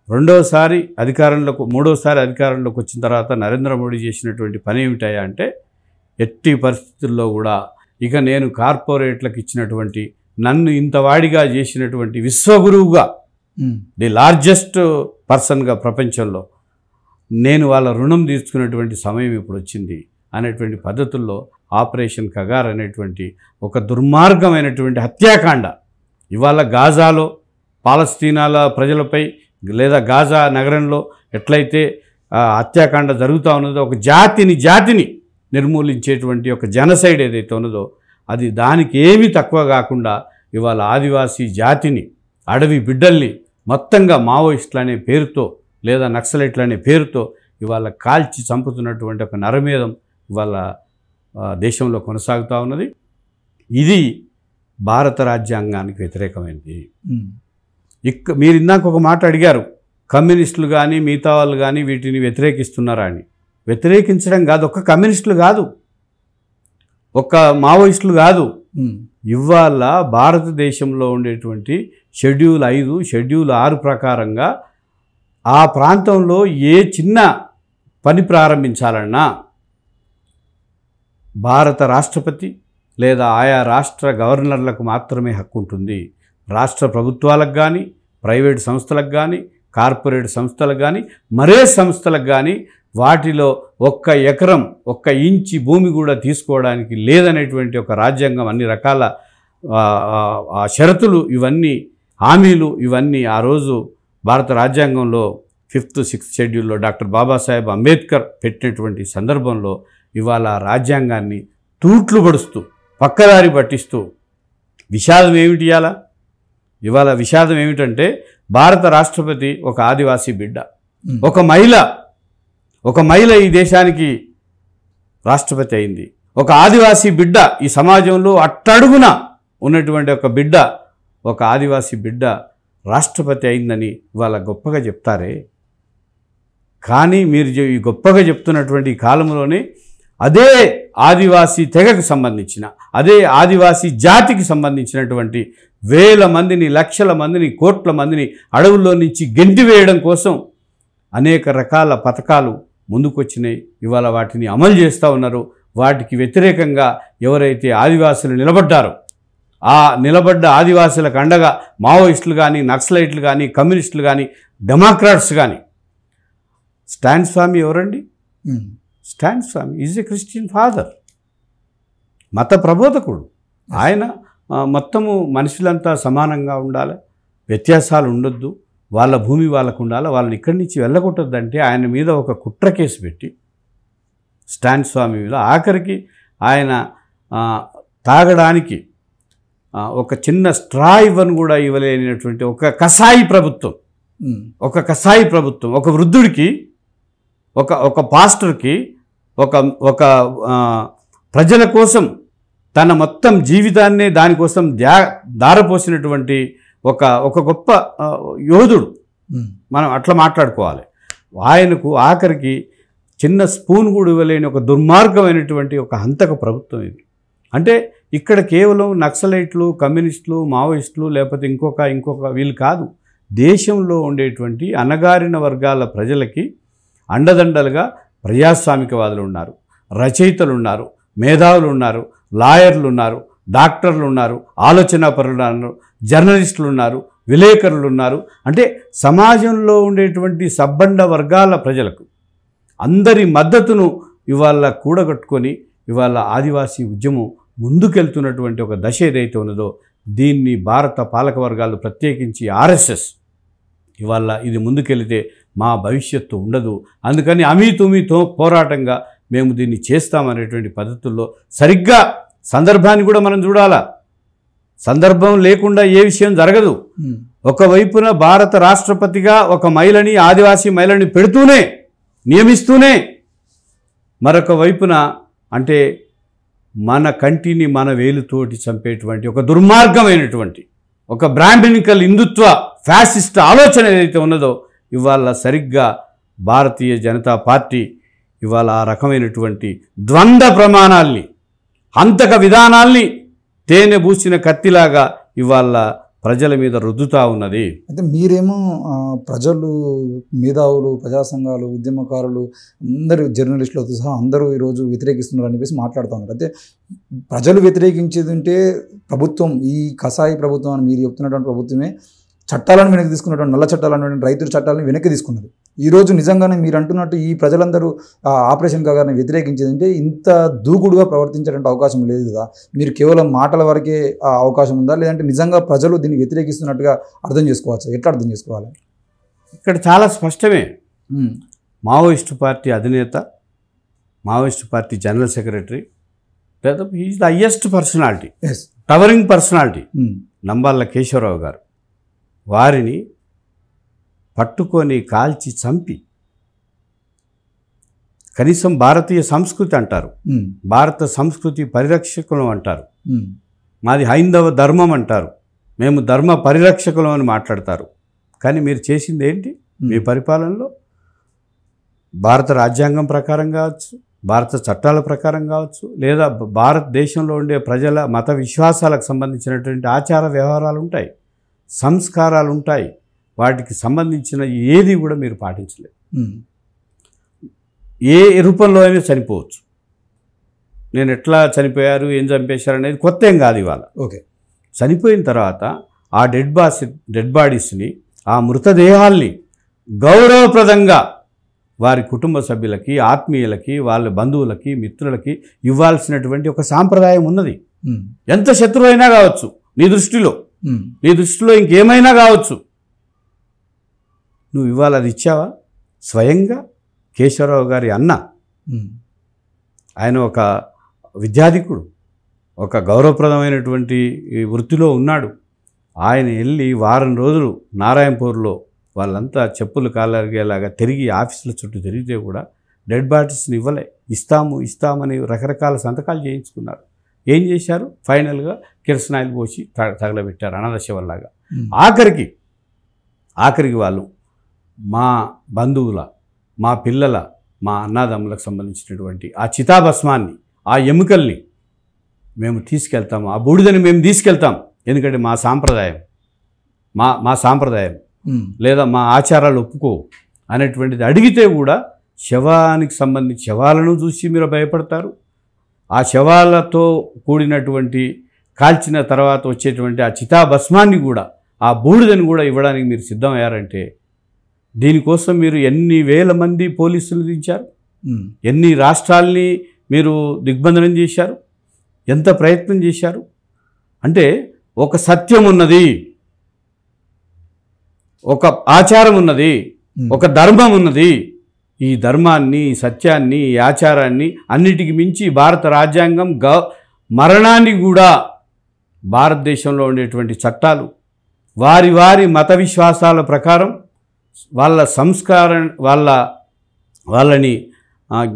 మూడోసారి అధికారంలోకి వచ్చిన తర్వాత నరేంద్ర మోడీ చేసినటువంటి పని ఏమిటాయా అంటే ఎట్టి పరిస్థితుల్లో కూడా ఇక నేను కార్పొరేట్లకు ఇచ్చినటువంటి నన్ను ఇంతవాడిగా చేసినటువంటి విశ్వగురువుగా, ది లార్జెస్ట్ పర్సన్గా ప్రపంచంలో నేను వాళ్ళ రుణం తీర్చుకునేటువంటి సమయం ఇప్పుడు వచ్చింది అనేటువంటి పద్ధతుల్లో ఆపరేషన్ కగార్ అనేటువంటి ఒక దుర్మార్గమైనటువంటి హత్యాకాండ ఇవాళ గాజాలో పాలస్తీనాల ప్రజలపై లేదా గాజా నగరంలో ఎట్లయితే హత్యాకాండ జరుగుతూ ఉన్నదో, ఒక జాతిని నిర్మూలించేటువంటి ఒక జనసైడ్ ఏదైతే ఉన్నదో అది దానికి ఏమీ తక్కువ కాకుండా ఇవాళ ఆదివాసీ జాతిని, అడవి బిడ్డల్ని మొత్తంగా మావోయిస్టులు అనే పేరుతో లేదా నక్సలైట్లు అనే పేరుతో ఇవాళ కాల్చి చంపుతున్నటువంటి ఒక నరమేధం ఇవాళ దేశంలో కొనసాగుతూ ఉన్నది. ఇది భారత రాజ్యాంగానికి వ్యతిరేకమైనది. మీరు ఇందాక ఒక మాట అడిగారు, కమ్యూనిస్టులు కానీ మిగతా వాళ్ళు కానీ వీటిని వ్యతిరేకిస్తున్నారా అని. వ్యతిరేకించడం కాదు, ఒక్క కమ్యూనిస్టులు కాదు, ఒక్క మావోయిస్టులు కాదు, ఇవాళ భారతదేశంలో ఉండేటువంటి షెడ్యూల్ 5, షెడ్యూల్ 6 ప్రకారంగా ఆ ప్రాంతంలో ఏ చిన్న పని ప్రారంభించాలన్నా భారత రాష్ట్రపతి లేదా ఆయా రాష్ట్ర గవర్నర్లకు మాత్రమే హక్కు ఉంటుంది. రాష్ట్ర ప్రభుత్వాలకు కానీ, ప్రైవేట్ సంస్థలకు కానీ, కార్పొరేట్ సంస్థలకు కానీ, మరే సంస్థలకు కానీ వాటిలో 1 ఎకరం 1 ఇంచి భూమి కూడా తీసుకోవడానికి లేదనేటువంటి ఒక రాజ్యాంగం, అన్ని రకాల షరతులు, ఇవన్నీ హామీలు, ఇవన్నీ ఆ రోజు భారత రాజ్యాంగంలో 5th 6th షెడ్యూల్లో డాక్టర్ బాబాసాహెబ్ అంబేద్కర్ పెట్టినటువంటి సందర్భంలో ఇవాళ రాజ్యాంగాన్ని తూట్లు పడుస్తూ పక్కదారి పట్టిస్తూ విషాదం ఏమిటి ఇవాళ విషాదం ఏమిటంటే భారత రాష్ట్రపతి ఒక ఆదివాసీ బిడ్డ, ఒక మహిళ ఈ దేశానికి రాష్ట్రపతి అయింది. ఒక ఆదివాసీ బిడ్డ ఈ సమాజంలో అట్టడుగున ఉన్నటువంటి ఒక బిడ్డ, ఒక ఆదివాసీ బిడ్డ రాష్ట్రపతి అయిందని ఇవాళ గొప్పగా చెప్తారే. కానీ మీరు ఈ గొప్పగా చెప్తున్నటువంటి ఈ కాలంలోనే అదే ఆదివాసీ తెగకు సంబంధించిన, అదే ఆదివాసీ జాతికి సంబంధించినటువంటి వేల మందిని, లక్షల మందిని, కోట్ల మందిని అడవుల్లో నుంచి గెంటివేయడం కోసం అనేక రకాల పథకాలు ముందుకొచ్చినాయి. ఇవాళ వాటిని అమలు చేస్తూ ఉన్నారు. వాటికి వ్యతిరేకంగా ఎవరైతే ఆదివాసులు నిలబడ్డారో ఆ నిలబడ్డ ఆదివాసులకు అండగా మావోయిస్టులు కానీ, నక్సలైట్లు కానీ, కమ్యూనిస్టులు కానీ, డెమోక్రాట్స్ కానీ. స్టాన్ స్వామి ఎవరండి? Stan Swamy is a Christian father, మత ప్రబోధకుడు. ఆయన మొత్తము మనుషులంతా సమానంగా ఉండాలి, వ్యత్యాసాలు ఉండొద్దు, వాళ్ళ భూమి వాళ్ళకు ఉండాలి, వాళ్ళని ఇక్కడి నుంచి వెళ్ళగొట్టద్దంటే ఆయన మీద ఒక కుట్ర కేసు పెట్టి స్టాన్ స్వామి మీద ఆఖరికి ఆయన తాగడానికి ఒక చిన్న స్ట్రా ఇవ్వను కూడా ఇవ్వలేనటువంటి ఒక కసాయి ప్రభుత్వం, ఒక వృద్ధుడికి, ఒక పాస్టర్కి, ఒక ప్రజల కోసం తన మొత్తం జీవితాన్నే దానికోసం దారపోసినటువంటి ఒక గొప్ప యోధుడు. మనం అట్లా మాట్లాడుకోవాలి. ఆయనకు ఆఖరికి చిన్న స్పూన్ కూడా ఇవ్వలేని ఒక దుర్మార్గమైనటువంటి ఒక హంతక ప్రభుత్వం ఇది. అంటే ఇక్కడ కేవలం నక్సలైట్లు, కమ్యూనిస్టులు, మావోయిస్టులు లేకపోతే ఇంకొక వీళ్ళు కాదు. దేశంలో ఉండేటువంటి అణగారిన వర్గాల ప్రజలకి అండదండలుగా ప్రజాస్వామికవాదులు ఉన్నారు, రచయితలు ఉన్నారు, మేధావులు ఉన్నారు, లాయర్లు ఉన్నారు, డాక్టర్లు ఉన్నారు, ఆలోచనాపరులు ఉన్నారు, జర్నలిస్టులు ఉన్నారు, విలేకరులు ఉన్నారు. అంటే సమాజంలో ఉండేటువంటి సబ్బండ వర్గాల ప్రజలకు అందరి మద్దతును ఇవాళ కూడగట్టుకొని ఇవాళ ఆదివాసీ ఉద్యమం ముందుకెళ్తున్నటువంటి ఒక దశ ఏదైతే ఉన్నదో దీన్ని భారత పాలక వర్గాలు ప్రత్యేకించి ఆర్ఎస్ఎస్ ఇవాళ ఇది ముందుకెళ్తే మా భవిష్యత్తు ఉండదు, అందుకని అమీతుమీతో పోరాటంగా మేము దీన్ని చేస్తామనేటువంటి పద్ధతుల్లో సరిగ్గా సందర్భాన్ని కూడా మనం చూడాలా. సందర్భం లేకుండా ఏ విషయం జరగదు. ఒకవైపున భారత రాష్ట్రపతిగా ఒక మహిళని, ఆదివాసీ మహిళని పెడుతూనే, నియమిస్తూనే, మరొక వైపున అంటే మన కంటిని మన వేలుతోటి చంపేటువంటి ఒక దుర్మార్గమైనటువంటి ఒక బ్రాహ్మణికల్ హిందుత్వ ఫ్యాసిస్ట్ ఆలోచన ఏదైతే ఉన్నదో ఇవాళ సరిగ్గా భారతీయ జనతా పార్టీ ఇవాళ ఆ రకమైనటువంటి ద్వంద్వ ప్రమాణాల్ని, హంతక విధానాల్ని తేనె పూసిన కత్తిలాగా ఇవాళ ప్రజల మీద రుద్దుతూ ఉన్నది. అయితే మీరేమో ప్రజలు, మేధావులు, ప్రజా సంఘాలు, ఉద్యమకారులు, అందరూ జర్నలిస్టులతో సహా అందరూ ఈరోజు వ్యతిరేకిస్తున్నారు అని చెప్పేసి మాట్లాడుతూ ఉన్నారు. అయితే ప్రజలు వ్యతిరేకించేది ఉంటే ప్రభుత్వం, ఈ కసాయి ప్రభుత్వం అని మీరు చెప్తున్నటువంటి ప్రభుత్వమే చట్టాలను వెనక్కి తీసుకున్నటువంటి, నల్ల చట్టాలను, రైతుల చట్టాలను వెనక్కి తీసుకున్నది. ఈరోజు నిజంగానే మీరు అంటున్నట్టు ఈ ప్రజలందరూ ఆపరేషన్ కాగానే వ్యతిరేకించేదంటే ఇంత దూకుడుగా ప్రవర్తించేటువంటి అవకాశం లేదు కదా. మీరు కేవలం మాటల వరకే అవకాశం ఉందా, లేదంటే నిజంగా ప్రజలు దీన్ని వ్యతిరేకిస్తున్నట్టుగా అర్థం చేసుకోవచ్చు? ఎట్లా అర్థం చేసుకోవాలి? ఇక్కడ చాలా స్పష్టమే. మావోయిస్టు పార్టీ అధినేత, Maoist party general secretary, is the highest personality, towering personality నంబాళ్ళ Keshavarao గారు. వారిని పట్టుకొని కాల్చి చంపి, కనీసం భారతీయ సంస్కృతి అంటారు, భారత సంస్కృతి పరిరక్షకులం అంటారు, మాది హైందవ ధర్మం అంటారు, మేము ధర్మ పరిరక్షకులం అని మాట్లాడతారు. కానీ మీరు చేసింది ఏంటి? మీ పరిపాలనలో భారత రాజ్యాంగం ప్రకారం కావచ్చు, భారత చట్టాల ప్రకారం కావచ్చు, లేదా భారతదేశంలో ఉండే ప్రజల మత విశ్వాసాలకు సంబంధించినటువంటి ఆచార వ్యవహారాలు ఉంటాయి, సంస్కారాలు ఉంటాయి, వాటికి సంబంధించిన ఏది కూడా మీరు పాటించలేదు. ఏ రూపంలో అయినా చనిపోవచ్చు. నేను ఎట్లా చనిపోయారు, ఏం చంపేశారు అనేది కొత్త ఏం కాదు. ఇవాళ ఓకే, చనిపోయిన తర్వాత ఆ డెడ్ బాడీస్ని, ఆ మృతదేహాల్ని గౌరవప్రదంగా వారి కుటుంబ సభ్యులకి, ఆత్మీయులకి, వాళ్ళ బంధువులకి, మిత్రులకి ఇవ్వాల్సినటువంటి ఒక సాంప్రదాయం ఉన్నది. ఎంత శత్రువు అయినా కావచ్చు, నీ దృష్టిలో ఇంకేమైనా కావచ్చు, నువ్వు ఇవాళ అది ఇచ్చావా? స్వయంగా కేశవరావు గారి అన్న, ఆయన ఒక విద్యాధికుడు, ఒక గౌరవప్రదమైనటువంటి వృత్తిలో ఉన్నాడు. ఆయన వెళ్ళి వారం రోజులు నారాయణపూర్లో వాళ్ళంతా చెప్పులు కాలరిగేలాగా తిరిగి ఆఫీసుల చుట్టూ తిరిగితే కూడా డెడ్ బాడీస్ని ఇవ్వలే. ఇస్తామని రకరకాల సంతకాలు చేయించుకున్నారు. ఏం చేశారు? ఫైనల్గా కిరసనాయిలు పోసి తగలబెట్టారు అనాథ శవంలాగా. ఆఖరికి వాళ్ళు మా బంధువుల, మా పిల్లల మా అన్నాదమ్ములకు సంబంధించినటువంటి ఆ చితాభస్మాన్ని, ఆ ఎముకల్ని మేము తీసుకెళ్తాము, ఆ బూడిదని మేము తీసుకెళ్తాం. ఎందుకంటే మా సాంప్రదాయం, మా సాంప్రదాయం లేదా మా ఆచారాలు ఒప్పుకో అనేటువంటిది అడిగితే కూడా శవానికి సంబంధించి శవాలను చూసి మీరు భయపడతారు. ఆ శవాలతో కూడినటువంటి కాల్చిన తర్వాత వచ్చేటువంటి ఆ చితాభస్మాన్ని కూడా, ఆ బూడిదని కూడా ఇవ్వడానికి మీరు సిద్ధమయ్యారంటే దీనికోసం మీరు ఎన్ని వేల మంది పోలీసులు దించారు, ఎన్ని రాష్ట్రాల్ని మీరు దిగ్బంధనం చేశారు, ఎంత ప్రయత్నం చేశారు. అంటే ఒక సత్యం ఉన్నది, ఒక ఆచారం ఉన్నది, ఒక ధర్మం ఉన్నది. ఈ ధర్మాన్ని, సత్యాన్ని, ఈ ఆచారాన్ని అన్నిటికి మించి భారత రాజ్యాంగం మరణాన్ని కూడా భారతదేశంలో ఉండేటువంటి చట్టాలు వారి వారి మత విశ్వాసాల ప్రకారం వాళ్ళ సంస్కారం వాళ్ళని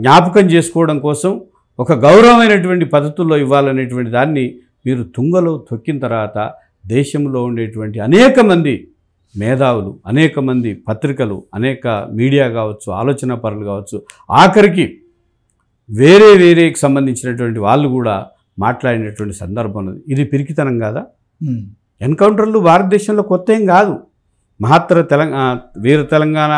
జ్ఞాపకం చేసుకోవడం కోసం ఒక గౌరవమైనటువంటి పద్ధతుల్లో ఇవ్వాలనేటువంటి దాన్ని మీరు తుంగలో తొక్కిన తర్వాత దేశంలో ఉండేటువంటి అనేక మంది మేధావులు, అనేక మంది పత్రికలు, అనేక మీడియా కావచ్చు, ఆలోచన పరులు కావచ్చు, ఆఖరికి వేరేకి సంబంధించినటువంటి వాళ్ళు కూడా మాట్లాడినటువంటి సందర్భం ఉన్నది. ఇది పిరికితనం కాదా? ఎన్కౌంటర్లు భారతదేశంలో కొత్త ఏం కాదు. వీర తెలంగాణ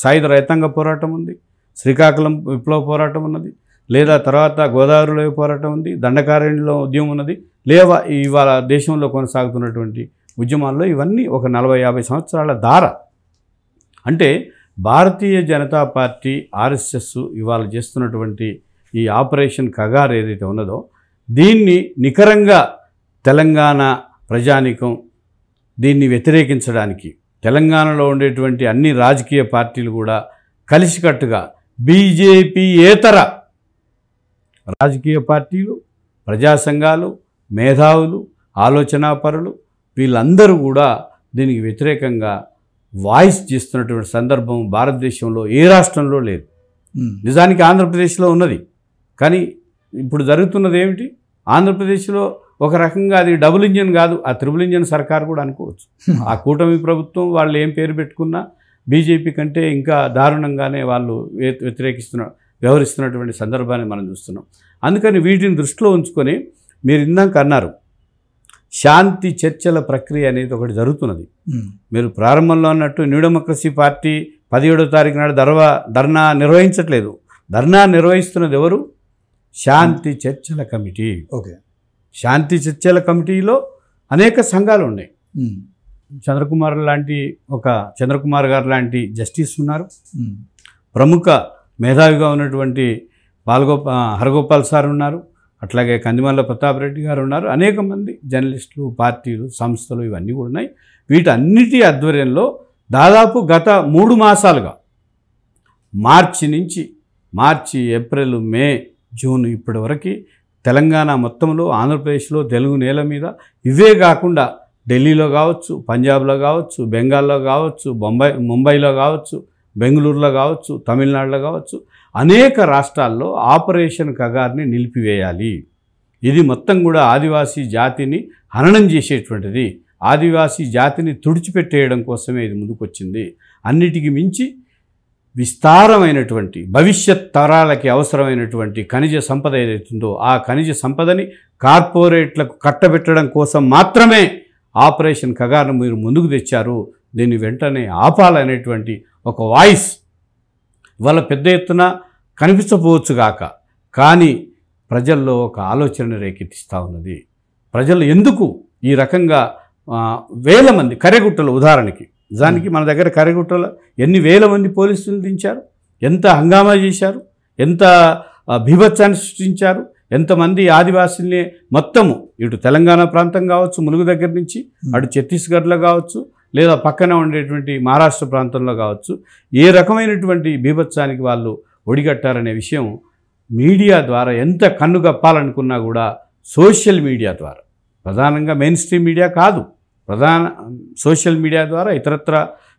సాయుధ రైతాంగ పోరాటం ఉంది, శ్రీకాకుళం విప్లవ పోరాటం ఉన్నది, లేదా తర్వాత గోదావరిలో పోరాటం ఉంది, దండకారణ్యంలో ఉద్యమం ఉన్నది, లేదా ఇవాళ దేశంలో కొనసాగుతున్నటువంటి ఉద్యమాల్లో ఇవన్నీ ఒక 40-50 సంవత్సరాల ధార. అంటే భారతీయ జనతా పార్టీ, ఆర్ఎస్ఎస్ ఇవాళ చేస్తున్నటువంటి ఈ ఆపరేషన్ కగార్ ఏదైతే ఉన్నదో దీన్ని నికరంగా తెలంగాణ ప్రజానీకం దీన్ని వ్యతిరేకించడానికి తెలంగాణలో ఉండేటువంటి అన్ని రాజకీయ పార్టీలు కూడా కలిసికట్టుగా బీజేపీయేతర రాజకీయ పార్టీలు, ప్రజా సంఘాలు, మేధావులు, ఆలోచనాపరులు వీళ్ళందరూ కూడా దీనికి వ్యతిరేకంగా వాయిస్ చేస్తున్నటువంటి సందర్భం భారతదేశంలో ఏ రాష్ట్రంలో లేదు. నిజానికి ఆంధ్రప్రదేశ్లో ఉన్నది. కానీ ఇప్పుడు జరుగుతున్నది ఏమిటి? ఆంధ్రప్రదేశ్లో ఒక రకంగా అది డబుల్ ఇంజన్ కాదు, ఆ త్రిబుల్ ఇంజన్ సర్కార్ కూడా అనుకోవచ్చు. ఆ కూటమి ప్రభుత్వం వాళ్ళు ఏం పేరు పెట్టుకున్నా బీజేపీ కంటే ఇంకా దారుణంగానే వాళ్ళు వ్యవహరిస్తున్నటువంటి సందర్భాన్ని మనం చూస్తున్నాం. అందుకని వీటిని దృష్టిలో ఉంచుకొని మీరు ఇందాక అన్నారు శాంతి చర్చల ప్రక్రియ అనేది ఒకటి జరుగుతున్నది. మీరు ప్రారంభంలో అన్నట్టు న్యూ డెమోక్రసీ పార్టీ 17వ తారీఖు నాడు ధర్నా నిర్వహించట్లేదు. ధర్నా నిర్వహిస్తున్నది ఎవరు? శాంతి చర్చల కమిటీ. ఓకే, శాంతి చర్చల కమిటీలో అనేక సంఘాలు ఉన్నాయి. చంద్రకుమార్ గారు లాంటి జస్టిస్ ఉన్నారు. ప్రముఖ మేధావిగా ఉన్నటువంటి హరగోపాల్ సార్ ఉన్నారు. అట్లాగే కందిమల్ల ప్రతాప్ రెడ్డి గారు ఉన్నారు. అనేక మంది జర్నలిస్టులు, పార్టీలు, సంస్థలు ఇవన్నీ కూడా ఉన్నాయి. వీటన్నిటి ఆధ్వర్యంలో దాదాపు గత 3 మాసాలుగా మార్చి, ఏప్రిల్, మే, జూన్ ఇప్పటి వరకు తెలంగాణ మొత్తంలో, ఆంధ్రప్రదేశ్లో, తెలుగు నేల మీద ఇవే కాకుండా ఢిల్లీలో కావచ్చు, పంజాబ్లో కావచ్చు, బెంగాల్లో కావచ్చు, ముంబైలో కావచ్చు, బెంగళూరులో కావచ్చు, తమిళనాడులో కావచ్చు, అనేక రాష్ట్రాల్లో ఆపరేషన్ కగార్ని నిలిపివేయాలి. ఇది మొత్తం కూడా ఆదివాసీ జాతిని హననం చేసేటువంటిది. ఆదివాసీ జాతిని తుడిచిపెట్టేయడం కోసమే ఇది ముందుకొచ్చింది. అన్నిటికీ మించి విస్తారమైనటువంటి భవిష్యత్ తరాలకి అవసరమైనటువంటి ఖనిజ సంపద ఏదైతుందో ఆ ఖనిజ సంపదని కార్పొరేట్లకు కట్టబెట్టడం కోసం మాత్రమే ఆపరేషన్ కగార్ను మీరు ముందుకు తెచ్చారు. దీన్ని వెంటనే ఆపాలనేటువంటి ఒక వాయిస్ వాళ్ళ పెద్ద ఎత్తున కనిపించకపోవచ్చుగాక, కానీ ప్రజల్లో ఒక ఆలోచన రేకెత్తిస్తూ ఉన్నది. ప్రజలు ఎందుకు ఈ రకంగా వేల మంది కర్రెగుట్టలు, ఉదాహరణకి నిజానికి మన దగ్గర కర్రెగుట్టలో ఎన్ని వేల మంది పోలీసులు దించారు, ఎంత హంగామా చేశారు, ఎంత బీభత్సాన్ని సృష్టించారు, ఎంతమంది ఆదివాసుల్ని మొత్తము ఇటు తెలంగాణ ప్రాంతం కావచ్చు, ములుగు దగ్గర నుంచి అటు ఛత్తీస్గఢ్లో కావచ్చు, లేదా పక్కన ఉండేటువంటి మహారాష్ట్ర ప్రాంతంలో కావచ్చు, ఏ రకమైనటువంటి బీభత్సానికి వాళ్ళు ఒడిగట్టారనే విషయం మీడియా ద్వారా ఎంత కన్నుగప్పాలనుకున్నా కూడా సోషల్ మీడియా ద్వారా, ప్రధానంగా మెయిన్ స్ట్రీమ్ మీడియా కాదు, సోషల్ మీడియా ద్వారా, ఇతరత్ర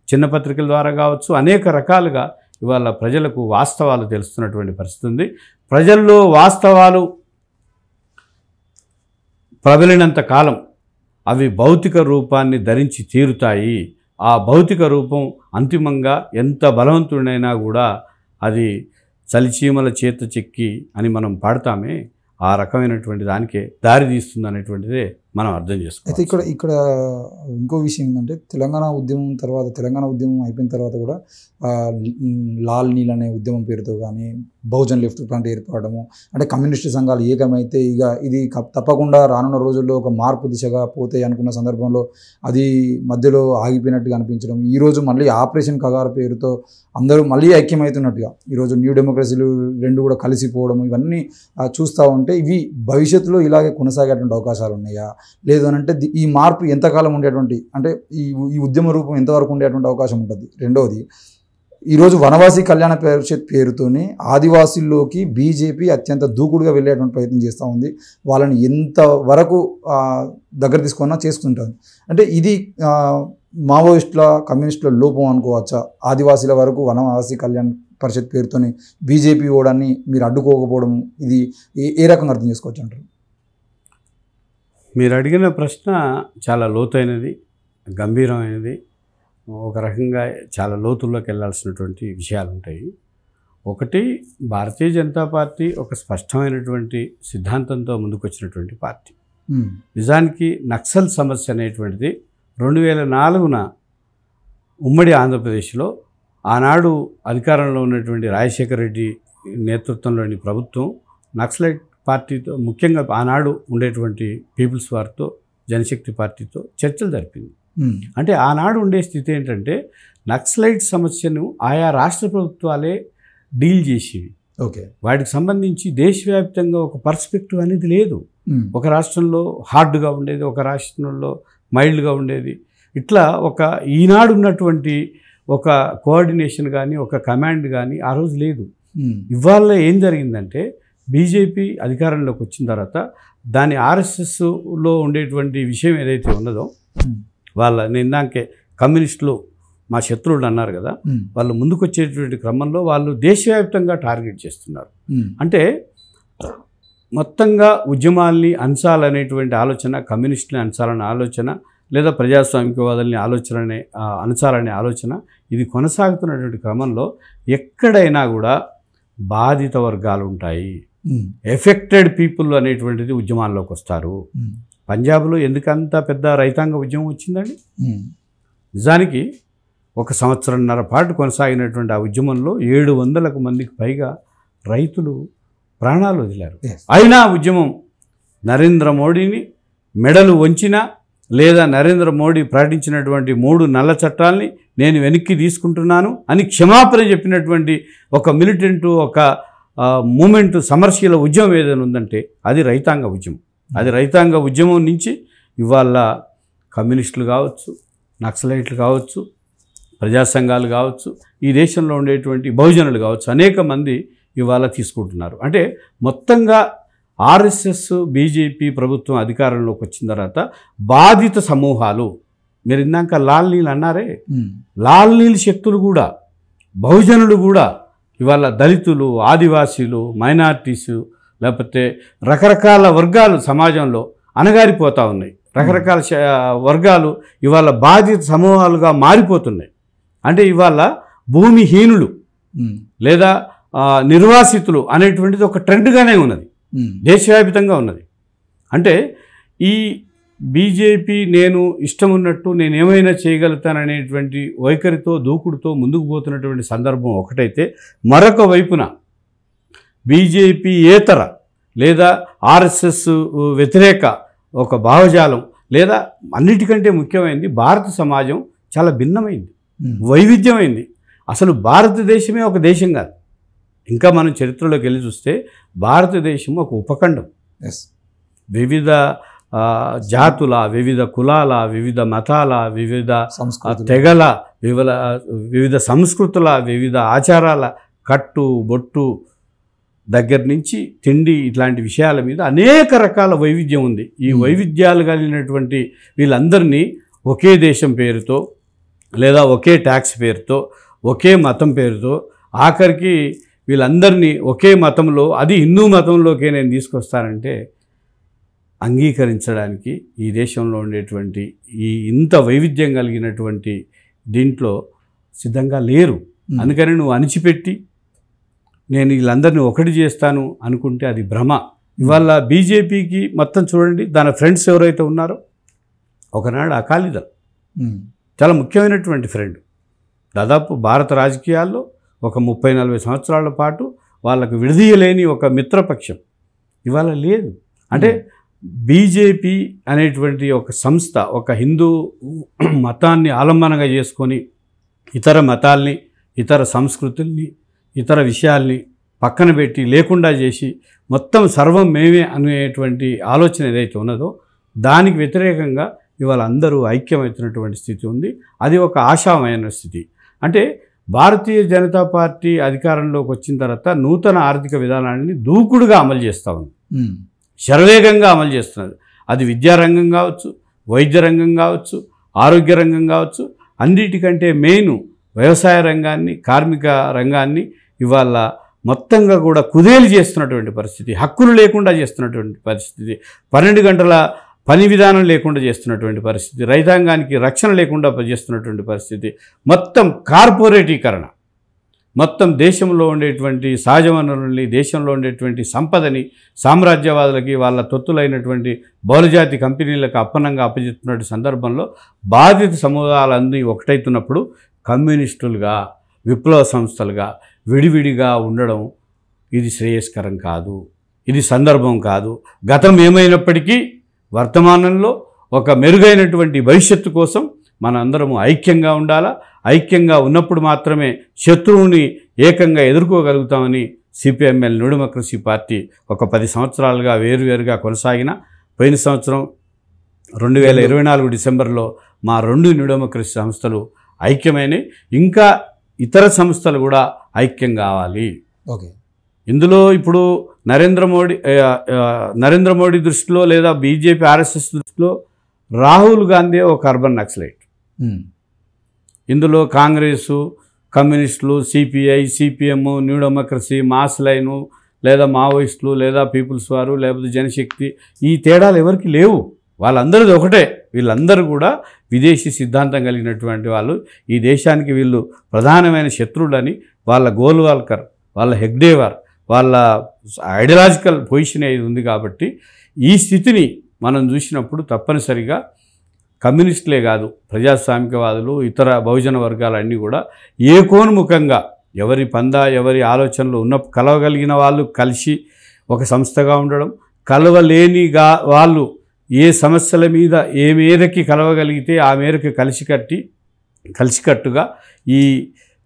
చిన్న పత్రికల ద్వారా కావచ్చు, అనేక రకాలుగా ఇవాళ ప్రజలకు వాస్తవాలు తెలుస్తున్నటువంటి పరిస్థితి ఉంది. ప్రజల్లో వాస్తవాలు ప్రబలినంత కాలం అవి భౌతిక రూపాన్ని ధరించి తీరుతాయి. ఆ భౌతిక రూపం అంతిమంగా ఎంత బలవంతుడైనా కూడా అది చలిచీమల చేత చెక్కి అని మనం పాడతామే, ఆ రకమైనటువంటి దానికే దారి తీస్తుంది అనేటువంటిదే మనం అర్థం చేసుకోవాలి. అయితే ఇక్కడ ఇంకో విషయం ఏంటంటే తెలంగాణ ఉద్యమం అయిపోయిన తర్వాత కూడా లాల్ నీల్ అనే ఉద్యమం పేరుతో కానీ బహుజన్ లెఫ్ట్ ఫ్రంట్ ఏర్పడము, అంటే కమ్యూనిస్టు సంఘాలు ఏకమైతే ఇక ఇది తప్పకుండా రానున్న రోజుల్లో ఒక మార్పు దిశగా పోతాయి అనుకున్న సందర్భంలో అది మధ్యలో ఆగిపోయినట్టుగా అనిపించడం, ఈరోజు మళ్ళీ ఆపరేషన్ కగారు పేరుతో అందరూ మళ్ళీ ఐక్యమవుతున్నట్టుగా ఈరోజు న్యూ డెమోక్రసీలు రెండు కూడా కలిసిపోవడం, ఇవన్నీ చూస్తూ ఉంటే ఇవి భవిష్యత్తులో ఇలాగే కొనసాగేటువంటి అవకాశాలు ఉన్నాయా, లేదు అని అంటే ఈ మార్పు ఎంతకాలం ఉండేటువంటి, అంటే ఈ ఉద్యమ రూపం ఎంతవరకు ఉండేటువంటి అవకాశం ఉంటుంది. రెండవది, ఈరోజు వనవాసి కళ్యాణ పరిషత్ పేరుతోనే ఆదివాసీల్లోకి బీజేపీ అత్యంత దూకుడుగా వెళ్ళేటువంటి ప్రయత్నం చేస్తూ ఉంది. వాళ్ళని ఎంతవరకు దగ్గర తీసుకున్నా చేసుకుంటుంది. అంటే ఇది మావోయిస్టుల కమ్యూనిస్టుల లోపం అనుకోవచ్చా? ఆదివాసీల వరకు వనవాసి కళ్యాణ పరిషత్ పేరుతోనే బీజేపీ ఓడాన్ని మీరు అడ్డుకోకపోవడం, ఇది ఏ రకంగా అర్థం చేసుకోవచ్చు అంటారు? మీరు అడిగిన ప్రశ్న చాలా లోతైనది, గంభీరమైనది, ఒక రకంగా చాలా లోతుల్లోకి వెళ్ళాల్సినటువంటి విషయాలు ఉంటాయి. ఒకటి, భారతీయ జనతా పార్టీ ఒక స్పష్టమైనటువంటి సిద్ధాంతంతో ముందుకొచ్చినటువంటి పార్టీ. నిజానికి నక్సల్ సమస్య అనేటువంటిది 2004 ఉమ్మడి ఆంధ్రప్రదేశ్లో ఆనాడు అధికారంలో ఉన్నటువంటి రాజశేఖర రెడ్డి నేతృత్వంలోని ప్రభుత్వం నక్సలైట్ పార్టీతో, ముఖ్యంగా ఆనాడు ఉండేటువంటి పీపుల్స్ వార్తో జనశక్తి పార్టీతో చర్చలు జరిపింది. అంటే ఆనాడు ఉండే స్థితి ఏంటంటే నక్సలైట్ సమస్యను ఆయా రాష్ట్ర ప్రభుత్వాలే డీల్ చేసేవి. ఓకే, వాటికి సంబంధించి దేశవ్యాప్తంగా ఒక పర్స్పెక్టివ్ అనేది లేదు. ఒక రాష్ట్రంలో హార్డ్గా ఉండేది, ఒక రాష్ట్రంలో మైల్డ్గా ఉండేది. ఇట్లా ఒక ఈనాడు ఉన్నటువంటి ఒక కోఆర్డినేషన్ కానీ ఒక కమాండ్ కానీ ఆ రోజు లేదు. ఇవాళ ఏం జరిగిందంటే బీజేపీ అధికారంలోకి వచ్చిన తర్వాత దాని ఆర్ఎస్ఎస్లో ఉండేటువంటి విషయం ఏదైతే ఉన్నదో, వాళ్ళ నిన్నాకే కమ్యూనిస్టులు మా శత్రువులు అన్నారు కదా, వాళ్ళు ముందుకు వచ్చేటువంటి క్రమంలో వాళ్ళు దేశవ్యాప్తంగా టార్గెట్ చేస్తున్నారు. అంటే మొత్తంగా ఉద్యమాల్ని అంచాలనేటువంటి ఆలోచన, కమ్యూనిస్టుని అంచాలనే ఆలోచన, లేదా ప్రజాస్వామికవాదుల్ని అంచాలనే ఆలోచన, ఇది కొనసాగుతున్నటువంటి క్రమంలో ఎక్కడైనా కూడా బాధిత వర్గాలు ఉంటాయి, ఎఫెక్టెడ్ పీపుల్ అనేటువంటిది ఉద్యమాల్లోకి వస్తారు. పంజాబ్లో ఎందుకంత పెద్ద రైతాంగ ఉద్యమం వచ్చిందండి? నిజానికి 1 సంవత్సరంన్నర పాటు కొనసాగినటువంటి ఆ ఉద్యమంలో 700 మందికి పైగా రైతులు ప్రాణాలు వదిలారు. అయినా ఉద్యమం నరేంద్ర మోడీని మెడలు వంచినా, లేదా నరేంద్ర మోడీ ప్రకటించినటువంటి 3 నల్ల చట్టాలని నేను వెనక్కి తీసుకుంటున్నాను అని క్షమాపణ చెప్పినటువంటి ఒక మిలిటెంటు, ఒక మూమెంట్, సమరశీల ఉద్యమం ఏదైనా ఉందంటే అది రైతాంగ ఉద్యమం. అది రైతాంగ ఉద్యమం నుంచి ఇవాళ కమ్యూనిస్టులు కావచ్చు, నక్సలైట్లు కావచ్చు, ప్రజా సంఘాలు కావచ్చు, ఈ దేశంలో ఉండేటువంటి బహుజనులు కావచ్చు, అనేక మంది ఇవాళ తీసుకుంటున్నారు. అంటే మొత్తంగా ఆర్ఎస్ఎస్ బీజేపీ ప్రభుత్వం అధికారంలోకి వచ్చిన తర్వాత బాధిత సమూహాలు, మీరు ఇందాక లాల్ నీల్ అన్నారే, లాల్ నీల్ శక్తులు కూడా, బహుజనులు కూడా ఇవాళ దళితులు, ఆదివాసీలు, మైనారిటీసు, లేకపోతే రకరకాల వర్గాలు సమాజంలో అణగారిపోతూ ఉన్నాయి. రకరకాల వర్గాలు ఇవాళ బాధిత సమూహాలుగా మారిపోతున్నాయి. అంటే ఇవాళ భూమిహీనులు లేదా నిర్వాసితులు అనేటువంటిది ఒక ట్రెండ్గానే ఉన్నది, దేశవ్యాప్తంగా ఉన్నది. అంటే ఈ బీజేపీ నేను ఇష్టం ఉన్నట్టు నేను ఏమైనా చేయగలుగుతాననేటువంటి వైఖరితో, దూకుడుతో ముందుకు పోతున్నటువంటి సందర్భం ఒకటైతే, మరొక వైపున బీజేపీ ఏతర లేదా ఆర్ఎస్ఎస్ వ్యతిరేక ఒక భావజాలం, లేదా అన్నిటికంటే ముఖ్యమైనది భారత సమాజం చాలా భిన్నమైంది, వైవిధ్యమైంది. అసలు భారతదేశమే ఒక దేశం కాదు. ఇంకా మనం చరిత్రలోకి వెళ్ళి చూస్తే భారతదేశం ఒక ఉపఖండం. వివిధ జాతుల, వివిధ కులాల, వివిధ మతాల, వివిధ తెగల, వివిధ సంస్కృతుల, వివిధ ఆచారాల కట్టు బొట్టు దగ్గర నుంచి తిండి, ఇట్లాంటి విషయాల మీద అనేక రకాల వైవిధ్యం ఉంది. ఈ వైవిధ్యాలు కలిగినటువంటి వీళ్ళందరినీ ఒకే దేశం పేరుతో, లేదా ఒకే ట్యాక్స్ పేరుతో, ఒకే మతం పేరుతో, ఆఖరికి వీళ్ళందరినీ ఒకే మతంలో, అది హిందూ మతంలోకే నేను తీసుకొస్తానంటే అంగీకరించడానికి ఈ దేశంలో ఉండేటువంటి ఈ ఇంత వైవిధ్యం కలిగినటువంటి దీంట్లో సిద్ధంగా లేరు. అందుకని నువ్వు అణిచిపెట్టి నేను వీళ్ళందరినీ ఒకటి చేస్తాను అనుకుంటే అది భ్రమ. ఇవాళ బీజేపీకి మొత్తం చూడండి, దాని ఫ్రెండ్స్ ఎవరైతే ఉన్నారో, ఒకనాడు అకాలీదళ్ చాలా ముఖ్యమైనటువంటి ఫ్రెండ్. దాదాపు భారత రాజకీయాల్లో ఒక 30-40 సంవత్సరాల పాటు వాళ్ళకు విడదీయలేని ఒక మిత్రపక్షం ఇవాళ లేదు. అంటే బీజేపీ అనేటువంటి ఒక సంస్థ ఒక హిందూ మతాన్ని ఆలంబనగా చేసుకొని ఇతర మతాల్ని, ఇతర సంస్కృతుల్ని, ఇతర విషయాల్ని పక్కన పెట్టి లేకుండా చేసి మొత్తం సర్వం మేమే అనేటువంటి ఆలోచన ఏదైతే ఉన్నదో దానికి వ్యతిరేకంగా ఇవాళ అందరూ ఐక్యమవుతున్నటువంటి స్థితి ఉంది. అది ఒక ఆశామైన స్థితి. అంటే భారతీయ జనతా పార్టీ అధికారంలోకి వచ్చిన తర్వాత నూతన ఆర్థిక విధానాన్ని దూకుడుగా అమలు చేస్తూ ఉంది, శరవేగంగా అమలు చేస్తున్నది. అది విద్యారంగం కావచ్చు, వైద్య రంగం కావచ్చు, ఆరోగ్య రంగం కావచ్చు, అన్నిటికంటే మెయిన్ వ్యవసాయ రంగాన్ని, కార్మిక రంగాన్ని ఇవాళ మొత్తంగా కూడా కుదేలు చేస్తున్నటువంటి పరిస్థితి, హక్కులు లేకుండా చేస్తున్నటువంటి పరిస్థితి, 12 గంటల పని విధానం లేకుండా చేస్తున్నటువంటి పరిస్థితి, రైతాంగానికి రక్షణ లేకుండా చేస్తున్నటువంటి పరిస్థితి, మొత్తం కార్పొరేటీకరణ, మొత్తం దేశంలో ఉండేటువంటి సహజ వనరుల్ని, దేశంలో ఉండేటువంటి సంపదని సామ్రాజ్యవాదులకి, వాళ్ళ తొత్తులైనటువంటి బహుళజాతి కంపెనీలకు అప్పనంగా అప్పచెప్తున్న సందర్భంలో బాధిత సముదాయాలన్నీ ఒకటైతున్నప్పుడు కమ్యూనిస్టులుగా, విప్లవ సంస్థలుగా విడివిడిగా ఉండడం ఇది శ్రేయస్కరం కాదు, ఇది సందర్భం కాదు. గతం ఏమైనప్పటికీ వర్తమానంలో ఒక మెరుగైనటువంటి భవిష్యత్తు కోసం మనందరము ఐక్యంగా ఉండాలా. ఐక్యంగా ఉన్నప్పుడు మాత్రమే శత్రువుని ఏకంగా ఎదుర్కోగలుగుతామని సిపిఎంఎల్ న్యూ డెమోక్రసీ పార్టీ ఒక 10 సంవత్సరాలుగా వేరువేరుగా కొనసాగిన, పోయిన సంవత్సరం 2024 డిసెంబర్లో మా 2 న్యూ డెమోక్రసీ సంస్థలు ఐక్యమైనవి. ఇంకా ఇతర సంస్థలు కూడా ఐక్యం కావాలి. ఓకే, ఇందులో ఇప్పుడు నరేంద్ర మోడీ దృష్టిలో లేదా బీజేపీ ఆర్ఎస్ఎస్ దృష్టిలో రాహుల్ గాంధీ ఒక అర్బన్ నక్సలైట్. ఇందులో కాంగ్రెసు, కమ్యూనిస్టులు, CPI, CPM, new democracy, mass line, లేదా మావోయిస్టులు, లేదా పీపుల్స్ వారు, లేకపోతే జనశక్తి, ఈ తేడాలు ఎవరికి లేవు. వాళ్ళందరిది ఒకటే. వీళ్ళందరూ కూడా విదేశీ సిద్ధాంతం కలిగినటువంటి వాళ్ళు. ఈ దేశానికి వీళ్ళు ప్రధానమైన శత్రువులని వాళ్ళ గోల్వాల్కర్, వాళ్ళ హెగ్డేవార్, వాళ్ళ ఐడియాలజికల్ పొజిషన్ ఇది ఉంది. కాబట్టి ఈ స్థితిని మనం చూసినప్పుడు తప్పనిసరిగా కమ్యూనిస్టులే కాదు, ప్రజాస్వామికవాదులు, ఇతర బహుజన వర్గాలన్నీ కూడా ఏకోన్ముఖంగా ఎవరి పందా, ఎవరి ఆలోచనలు కలవగలిగిన వాళ్ళు కలిసి ఒక సంస్థగా ఉండడం, కలవలేనిగా వాళ్ళు ఏ సమస్యల మీద ఏ మేరకి కలవగలిగితే ఆ మేరకు కలిసికట్టుగా ఈ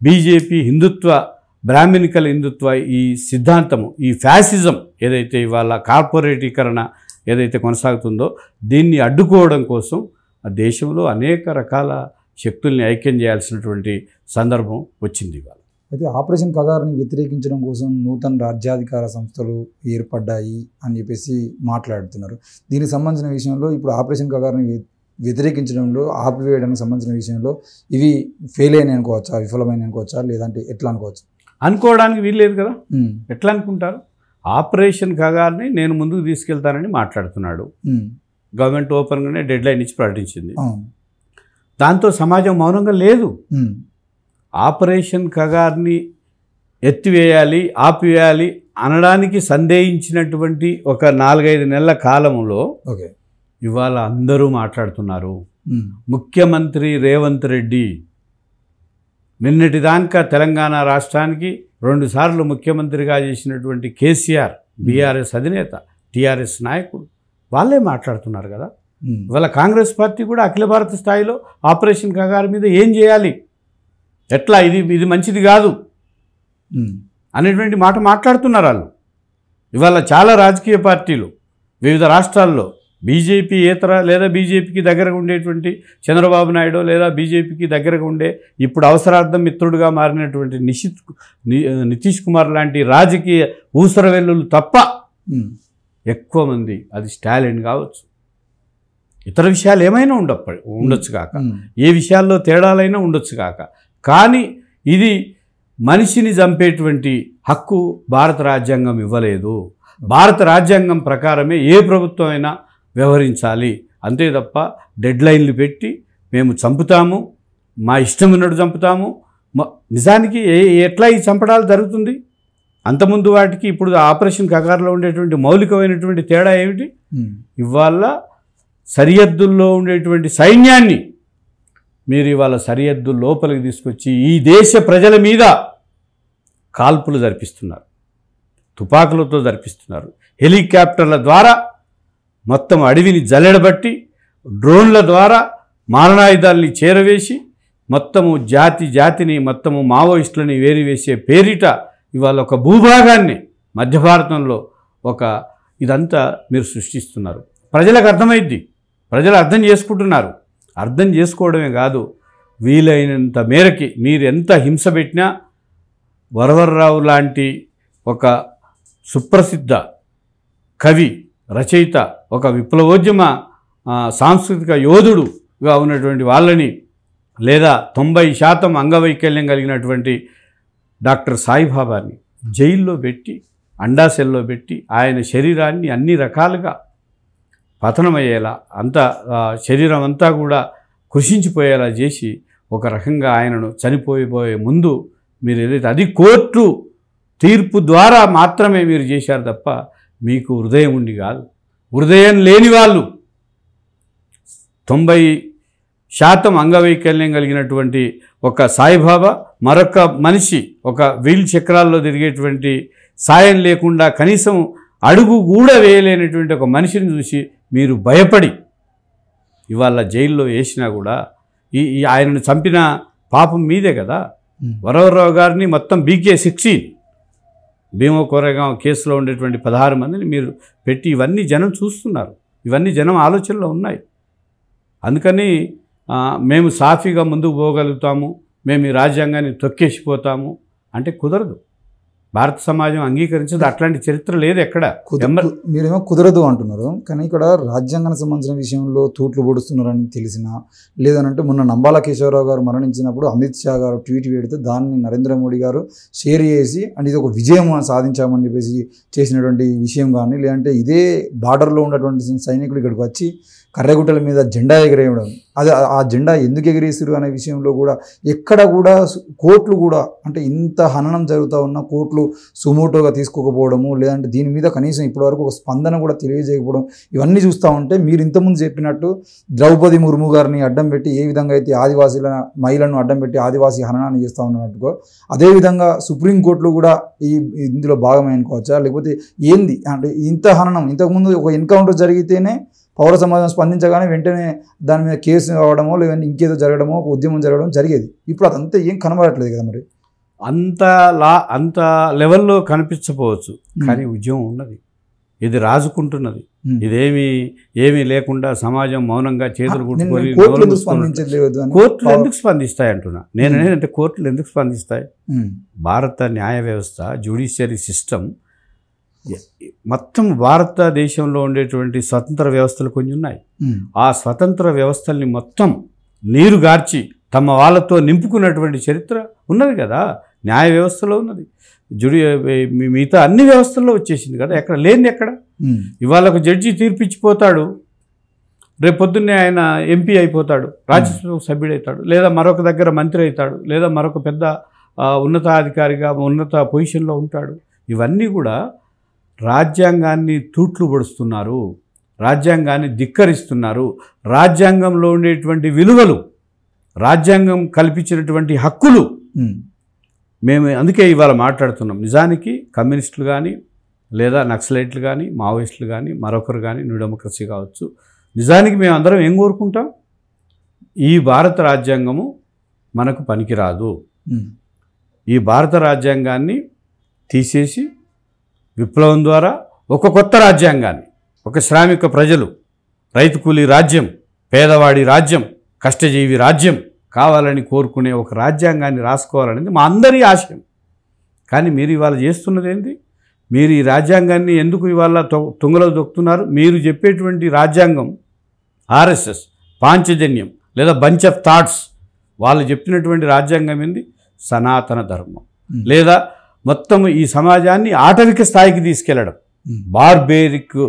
బీజేపీ హిందుత్వ, బ్రాహ్మణికల్ హిందుత్వ ఈ సిద్ధాంతము, ఈ ఫ్యాసిజం ఏదైతే ఇవాళ కార్పొరేటీకరణ ఏదైతే కొనసాగుతుందో దీన్ని అడ్డుకోవడం కోసం ఆ దేశంలో అనేక రకాల శక్తుల్ని ఐక్యం చేయాల్సినటువంటి సందర్భం వచ్చింది ఇవాళ. అయితే ఆపరేషన్ కగార్ని వ్యతిరేకించడం కోసం నూతన రాజ్యాధికార సంస్థలు ఏర్పడ్డాయి అని చెప్పేసి మాట్లాడుతున్నారు. దీనికి సంబంధించిన విషయంలో ఇప్పుడు ఆపరేషన్ కగార్ని వ్యతిరేకించడంలో, ఆపివేయడానికి సంబంధించిన విషయంలో ఇవి ఫెయిల్ అయినాయి అనుకోవచ్చా, విఫలమైన అనుకోవచ్చా, లేదంటే ఎట్లా అనుకోవచ్చు? అనుకోవడానికి వీల్లేదు కదా. ఎట్లా అనుకుంటారు? ఆపరేషన్ కగార్ని నేను ముందుకు తీసుకెళ్తానని మాట్లాడుతున్నాడు. గవర్నమెంట్ ఓపెన్గానే డెడ్ లైన్ ఇచ్చి ప్రకటించింది. దాంతో సమాజం మౌనంగా లేదు. ఆపరేషన్ కగార్ని ఎత్తివేయాలి, ఆపివేయాలి అనడానికి సందేహించినటువంటి ఒక 4-5 నెలల కాలంలో ఇవాళ అందరూ మాట్లాడుతున్నారు. ముఖ్యమంత్రి రేవంత్ రెడ్డి నిన్నటిదాకా తెలంగాణ రాష్ట్రానికి 2 సార్లు ముఖ్యమంత్రిగా చేసినటువంటి కేసీఆర్, బీఆర్ఎస్ అధినేత, టీఆర్ఎస్ నాయకుడు, వాళ్ళే మాట్లాడుతున్నారు కదా. ఇవాళ కాంగ్రెస్ పార్టీ కూడా అఖిల భారత స్థాయిలో ఆపరేషన్ కగార్ మీద ఏం చేయాలి, ఎట్లా, ఇది మంచిది కాదు అనేటువంటి మాట మాట్లాడుతున్నారు వాళ్ళు. ఇవాళ చాలా రాజకీయ పార్టీలు వివిధ రాష్ట్రాల్లో బీజేపీ ఏతర లేదా బీజేపీకి దగ్గరగా ఉండేటువంటి చంద్రబాబు నాయుడు లేదా బీజేపీకి దగ్గరగా ఉండే ఇప్పుడు అవసరార్థం మిత్రుడుగా మారినటువంటి నితీష్ కుమార్ లాంటి రాజకీయ ఊసరవెల్లులు తప్ప ఎక్కువ మంది, అది స్టాలిన్ కావచ్చు, ఇతర విషయాలు ఏమైనా ఉండొచ్చు కాక, ఏ విషయాల్లో తేడాలైనా ఉండొచ్చు కాక, కానీ ఇది మనిషిని చంపేటువంటి హక్కు భారత రాజ్యాంగం ఇవ్వలేదు. భారత రాజ్యాంగం ప్రకారమే ఏ ప్రభుత్వం అయినా వ్యవహరించాలి. అంతే తప్ప డెడ్ లైన్లు పెట్టి మేము చంపుతాము, మా ఇష్టం ఉన్నట్టు చంపుతాము. నిజానికి ఎట్లా ఈ చంపడాలు జరుగుతుంది? అంతకుముందు వాటికి ఇప్పుడు ఆపరేషన్ కగారులో ఉండేటువంటి మౌలికమైనటువంటి తేడా ఏమిటి? ఇవాళ సరిహద్దుల్లో ఉండేటువంటి సైన్యాన్ని మీరు ఇవాళ సరిహద్దు లోపలికి తీసుకొచ్చి ఈ దేశ ప్రజల మీద కాల్పులు జరిపిస్తున్నారు, తుపాకులతో జరిపిస్తున్నారు, హెలికాప్టర్ల ద్వారా మొత్తం అడవిని జల్లెడబట్టి డ్రోన్ల ద్వారా మారణాయుధాలని చేరవేసి మొత్తము జాతిని మొత్తము మావోయిస్టులని వేరివేసే పేరిట ఇవాళ ఒక భూభాగాన్ని మధ్య భారతంలో ఇదంతా మీరు సృష్టిస్తున్నారు. ప్రజలకు అర్థమైద్ది, ప్రజలు అర్థం చేసుకుంటున్నారు. అర్థం చేసుకోవడమే కాదు, వీలైనంత మేరకి మీరు ఎంత హింస పెట్టినా వరవర్రావు లాంటి ఒక సుప్రసిద్ధ కవి, రచయిత, ఒక విప్లవోద్యమ సాంస్కృతిక యోధుడుగా ఉన్నటువంటి వాళ్ళని, లేదా 90% అంగవైకల్యం కలిగినటువంటి డాక్టర్ సాయిబాబాని జైల్లో పెట్టి, అండాసెల్లో పెట్టి ఆయన శరీరాన్ని అన్ని రకాలుగా పతనమయ్యేలా, శరీరం అంతా కూడా కృషించిపోయేలా చేసి ఒక రకంగా ఆయనను చనిపోయే ముందు మీరు ఏదైతే అది కోర్టు తీర్పు ద్వారా మాత్రమే మీరు చేశారు తప్ప మీకు హృదయం ఉండి కాదు. హృదయం లేని వాళ్ళు 90% అంగవైకల్యం కలిగినటువంటి ఒక సాయిబాబా, మరొక మనిషి ఒక వీల్ చక్రాల్లో తిరిగేటువంటి సాయం లేకుండా కనీసం అడుగు కూడా వేయలేనటువంటి ఒక మనిషిని చూసి మీరు భయపడి ఇవాళ జైల్లో వేసినా కూడా ఆయనను చంపిన పాపం మీదే కదా. వరవరరావు గారిని మొత్తం BK-16 భీమా కోరేగాం కేసులో ఉండేటువంటి 16 మందిని మీరు పెట్టి ఇవన్నీ జనం చూస్తున్నారు, ఇవన్నీ జనం ఆలోచనలో ఉన్నాయి. అందుకని మేము సాఫీగా ముందుకు పోగలుగుతాము, మేము ఈ రాజ్యాంగాన్ని తొక్కేసిపోతాము అంటే కుదరదు. భారత సమాజం అంగీకరించదు, అట్లాంటి చరిత్ర లేదు ఎక్కడ. మీరేమో కుదరదు అంటున్నారు, కానీ ఇక్కడ రాజ్యాంగానికి సంబంధించిన విషయంలో తూట్లు పొడుస్తున్నారని తెలిసినా, లేదనంటే మొన్న నంబాల కేశవరావు గారు మరణించినప్పుడు అమిత్ షా గారు ట్వీట్ పెడితే దాన్ని నరేంద్ర మోడీ గారు షేర్ చేసి అంటే ఇది ఒక విజయం సాధించామని చెప్పేసి చేసినటువంటి విషయం కానీ, లేదంటే ఇదే బార్డర్లో ఉన్నటువంటి సైనికులు ఇక్కడికి వచ్చి కర్రగుట్టల మీద జెండా ఎగరేయడం, అది ఆ జెండా ఎందుకు ఎగిరేసారు అనే విషయంలో కూడా ఎక్కడ కూడా కోర్టులు కూడా అంటే ఇంత హననం జరుగుతూ ఉన్న కోర్టులు సుమోటోగా తీసుకోకపోవడము, లేదంటే దీని మీద కనీసం ఇప్పటివరకు ఒక స్పందన కూడా తెలియజేయకపోవడం, ఇవన్నీ చూస్తూ ఉంటే మీరు ఇంతకుముందు చెప్పినట్టు ద్రౌపది ముర్ము గారిని అడ్డం పెట్టి ఏ విధంగా అయితే ఆదివాసీల మహిళలను అడ్డం పెట్టి ఆదివాసీ హననాన్ని చేస్తూ ఉన్నట్టుగా అదేవిధంగా సుప్రీంకోర్టులో కూడా ఇందులో భాగమే అనుకోవచ్చా, లేకపోతే ఏంది అంటే ఇంత హననం? ఇంతకుముందు ఒక ఎన్కౌంటర్ జరిగితేనే పౌర సమాజం స్పందించగానే వెంటనే దాని మీద కేసు కావడమో లేదంటే ఇంకేదో జరగడమో ఒక ఉద్యమం జరగడం జరిగేది. ఇప్పుడు అదంతా ఏం కనబడట్లేదు కదా. మరి అంత లెవెల్లో కనిపించకపోవచ్చు, కానీ ఉద్యమం ఉన్నది, ఇది రాజుకుంటున్నది. ఏమీ లేకుండా సమాజం మౌనంగా చేతులు కుట్టుకొని కోర్టులు ఎందుకు స్పందిస్తాయి అంటున్నా నేను. ఏంటంటే కోర్టులు ఎందుకు స్పందిస్తాయి? భారత న్యాయ వ్యవస్థ, జ్యుడిషియరీ సిస్టమ్, మొత్తం భారతదేశంలో ఉండేటువంటి స్వతంత్ర వ్యవస్థలు కొన్ని ఉన్నాయి. ఆ స్వతంత్ర వ్యవస్థల్ని మొత్తం నీరుగార్చి తమ వాళ్ళతో నింపుకున్నటువంటి చరిత్ర ఉన్నది కదా, న్యాయ వ్యవస్థలో ఉన్నది. మిగతా అన్ని వ్యవస్థల్లో వచ్చేసింది కదా, ఎక్కడ లేని ఎక్కడ. ఇవాళ ఒక జడ్జి తీర్పిచ్చిపోతాడు, రేపు పొద్దున్నే ఆయన MP అయిపోతాడు, రాజ్యసభ సభ్యుడవుతాడు, లేదా మరొక దగ్గర మంత్రి అవుతాడు, లేదా మరొక పెద్ద ఉన్నతాధికారిగా ఉన్నత పొజిషన్లో ఉంటాడు. ఇవన్నీ కూడా రాజ్యాంగాన్ని తూట్లు పొడుస్తున్నారు, రాజ్యాంగాన్ని ధిక్కరిస్తున్నారు. రాజ్యాంగంలో ఉండేటువంటి విలువలు, రాజ్యాంగం కల్పించినటువంటి హక్కులు మేము అందుకే ఇవాళ మాట్లాడుతున్నాం. నిజానికి కమ్యూనిస్టులు కానీ, లేదా నక్సలైట్లు కానీ, మావోయిస్టులు కానీ, మరొకరు కానీ, న్యూ డెమోక్రసీ కావచ్చు, నిజానికి మేము అందరం ఏం కోరుకుంటాం? ఈ భారత రాజ్యాంగము మనకు పనికిరాదు, ఈ భారత రాజ్యాంగాన్ని తీసేసి విప్లవం ద్వారా ఒక కొత్త రాజ్యాంగాన్ని, ఒక శ్రామిక ప్రజలు, రైతు కూలీ రాజ్యం, పేదవాడి రాజ్యం, కష్టజీవి రాజ్యం కావాలని కోరుకునే ఒక రాజ్యాంగాన్ని రాసుకోవాలనేది మా అందరి ఆశయం. కానీ మీరు ఇవాళ చేస్తున్నది ఏంటి? మీరు ఈ రాజ్యాంగాన్ని ఎందుకు ఇవాళ తుంగలో దొక్కుతున్నారు? మీరు చెప్పేటువంటి రాజ్యాంగం RSS, పాంచజన్యం లేదా బంచ్ ఆఫ్ థాట్స్ వాళ్ళు చెప్పినటువంటి రాజ్యాంగం ఏంది? సనాతన ధర్మం, లేదా మొత్తం ఈ సమాజాన్ని ఆటవిక స్థాయికి తీసుకెళ్లడం, బార్బేరిక్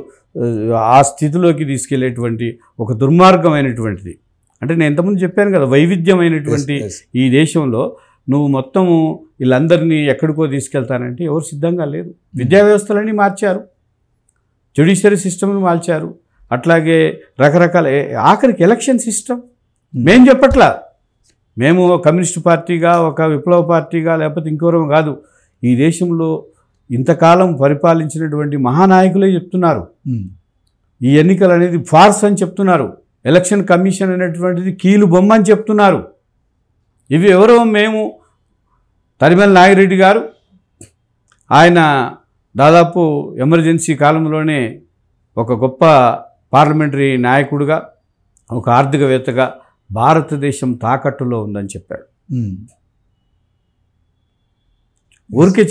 ఆ స్థితిలోకి తీసుకెళ్లేటువంటి ఒక దుర్మార్గమైనటువంటిది. అంటే నేను ఇంతకుముందు చెప్పాను కదా, వైవిధ్యమైనటువంటి ఈ దేశంలో నువ్వు మొత్తము వీళ్ళందరినీ ఎక్కడికో తీసుకెళ్తానంటే ఎవరు సిద్ధంగా లేరు. విద్యా వ్యవస్థలన్నీ మార్చారు, జ్యుడిషియరీ సిస్టమ్ను మార్చారు, అట్లాగే రకరకాల ఆఖరికి ఎలక్షన్ సిస్టమ్. మేము చెప్పట్లా, మేము కమ్యూనిస్టు పార్టీగా ఒక విప్లవ పార్టీగా లేకపోతే ఇంకోరం కాదు. ఈ దేశంలో ఇంతకాలం పరిపాలించినటువంటి మహానాయకులే చెప్తున్నారు ఈ ఎన్నికలు అనేది ఫార్స్ అని చెప్తున్నారు. ఎలక్షన్ కమిషన్ అనేటువంటిది కీలు బొమ్మ అని చెప్తున్నారు. ఇవి ఎవరో మేము తరిమల నాగిరెడ్డి గారు ఆయన దాదాపు ఎమర్జెన్సీ కాలంలోనే ఒక గొప్ప పార్లమెంటరీ నాయకుడిగా ఒక ఆర్థికవేత్తగా భారతదేశం తాకట్టులో ఉందని చెప్పాడు. ఊరికే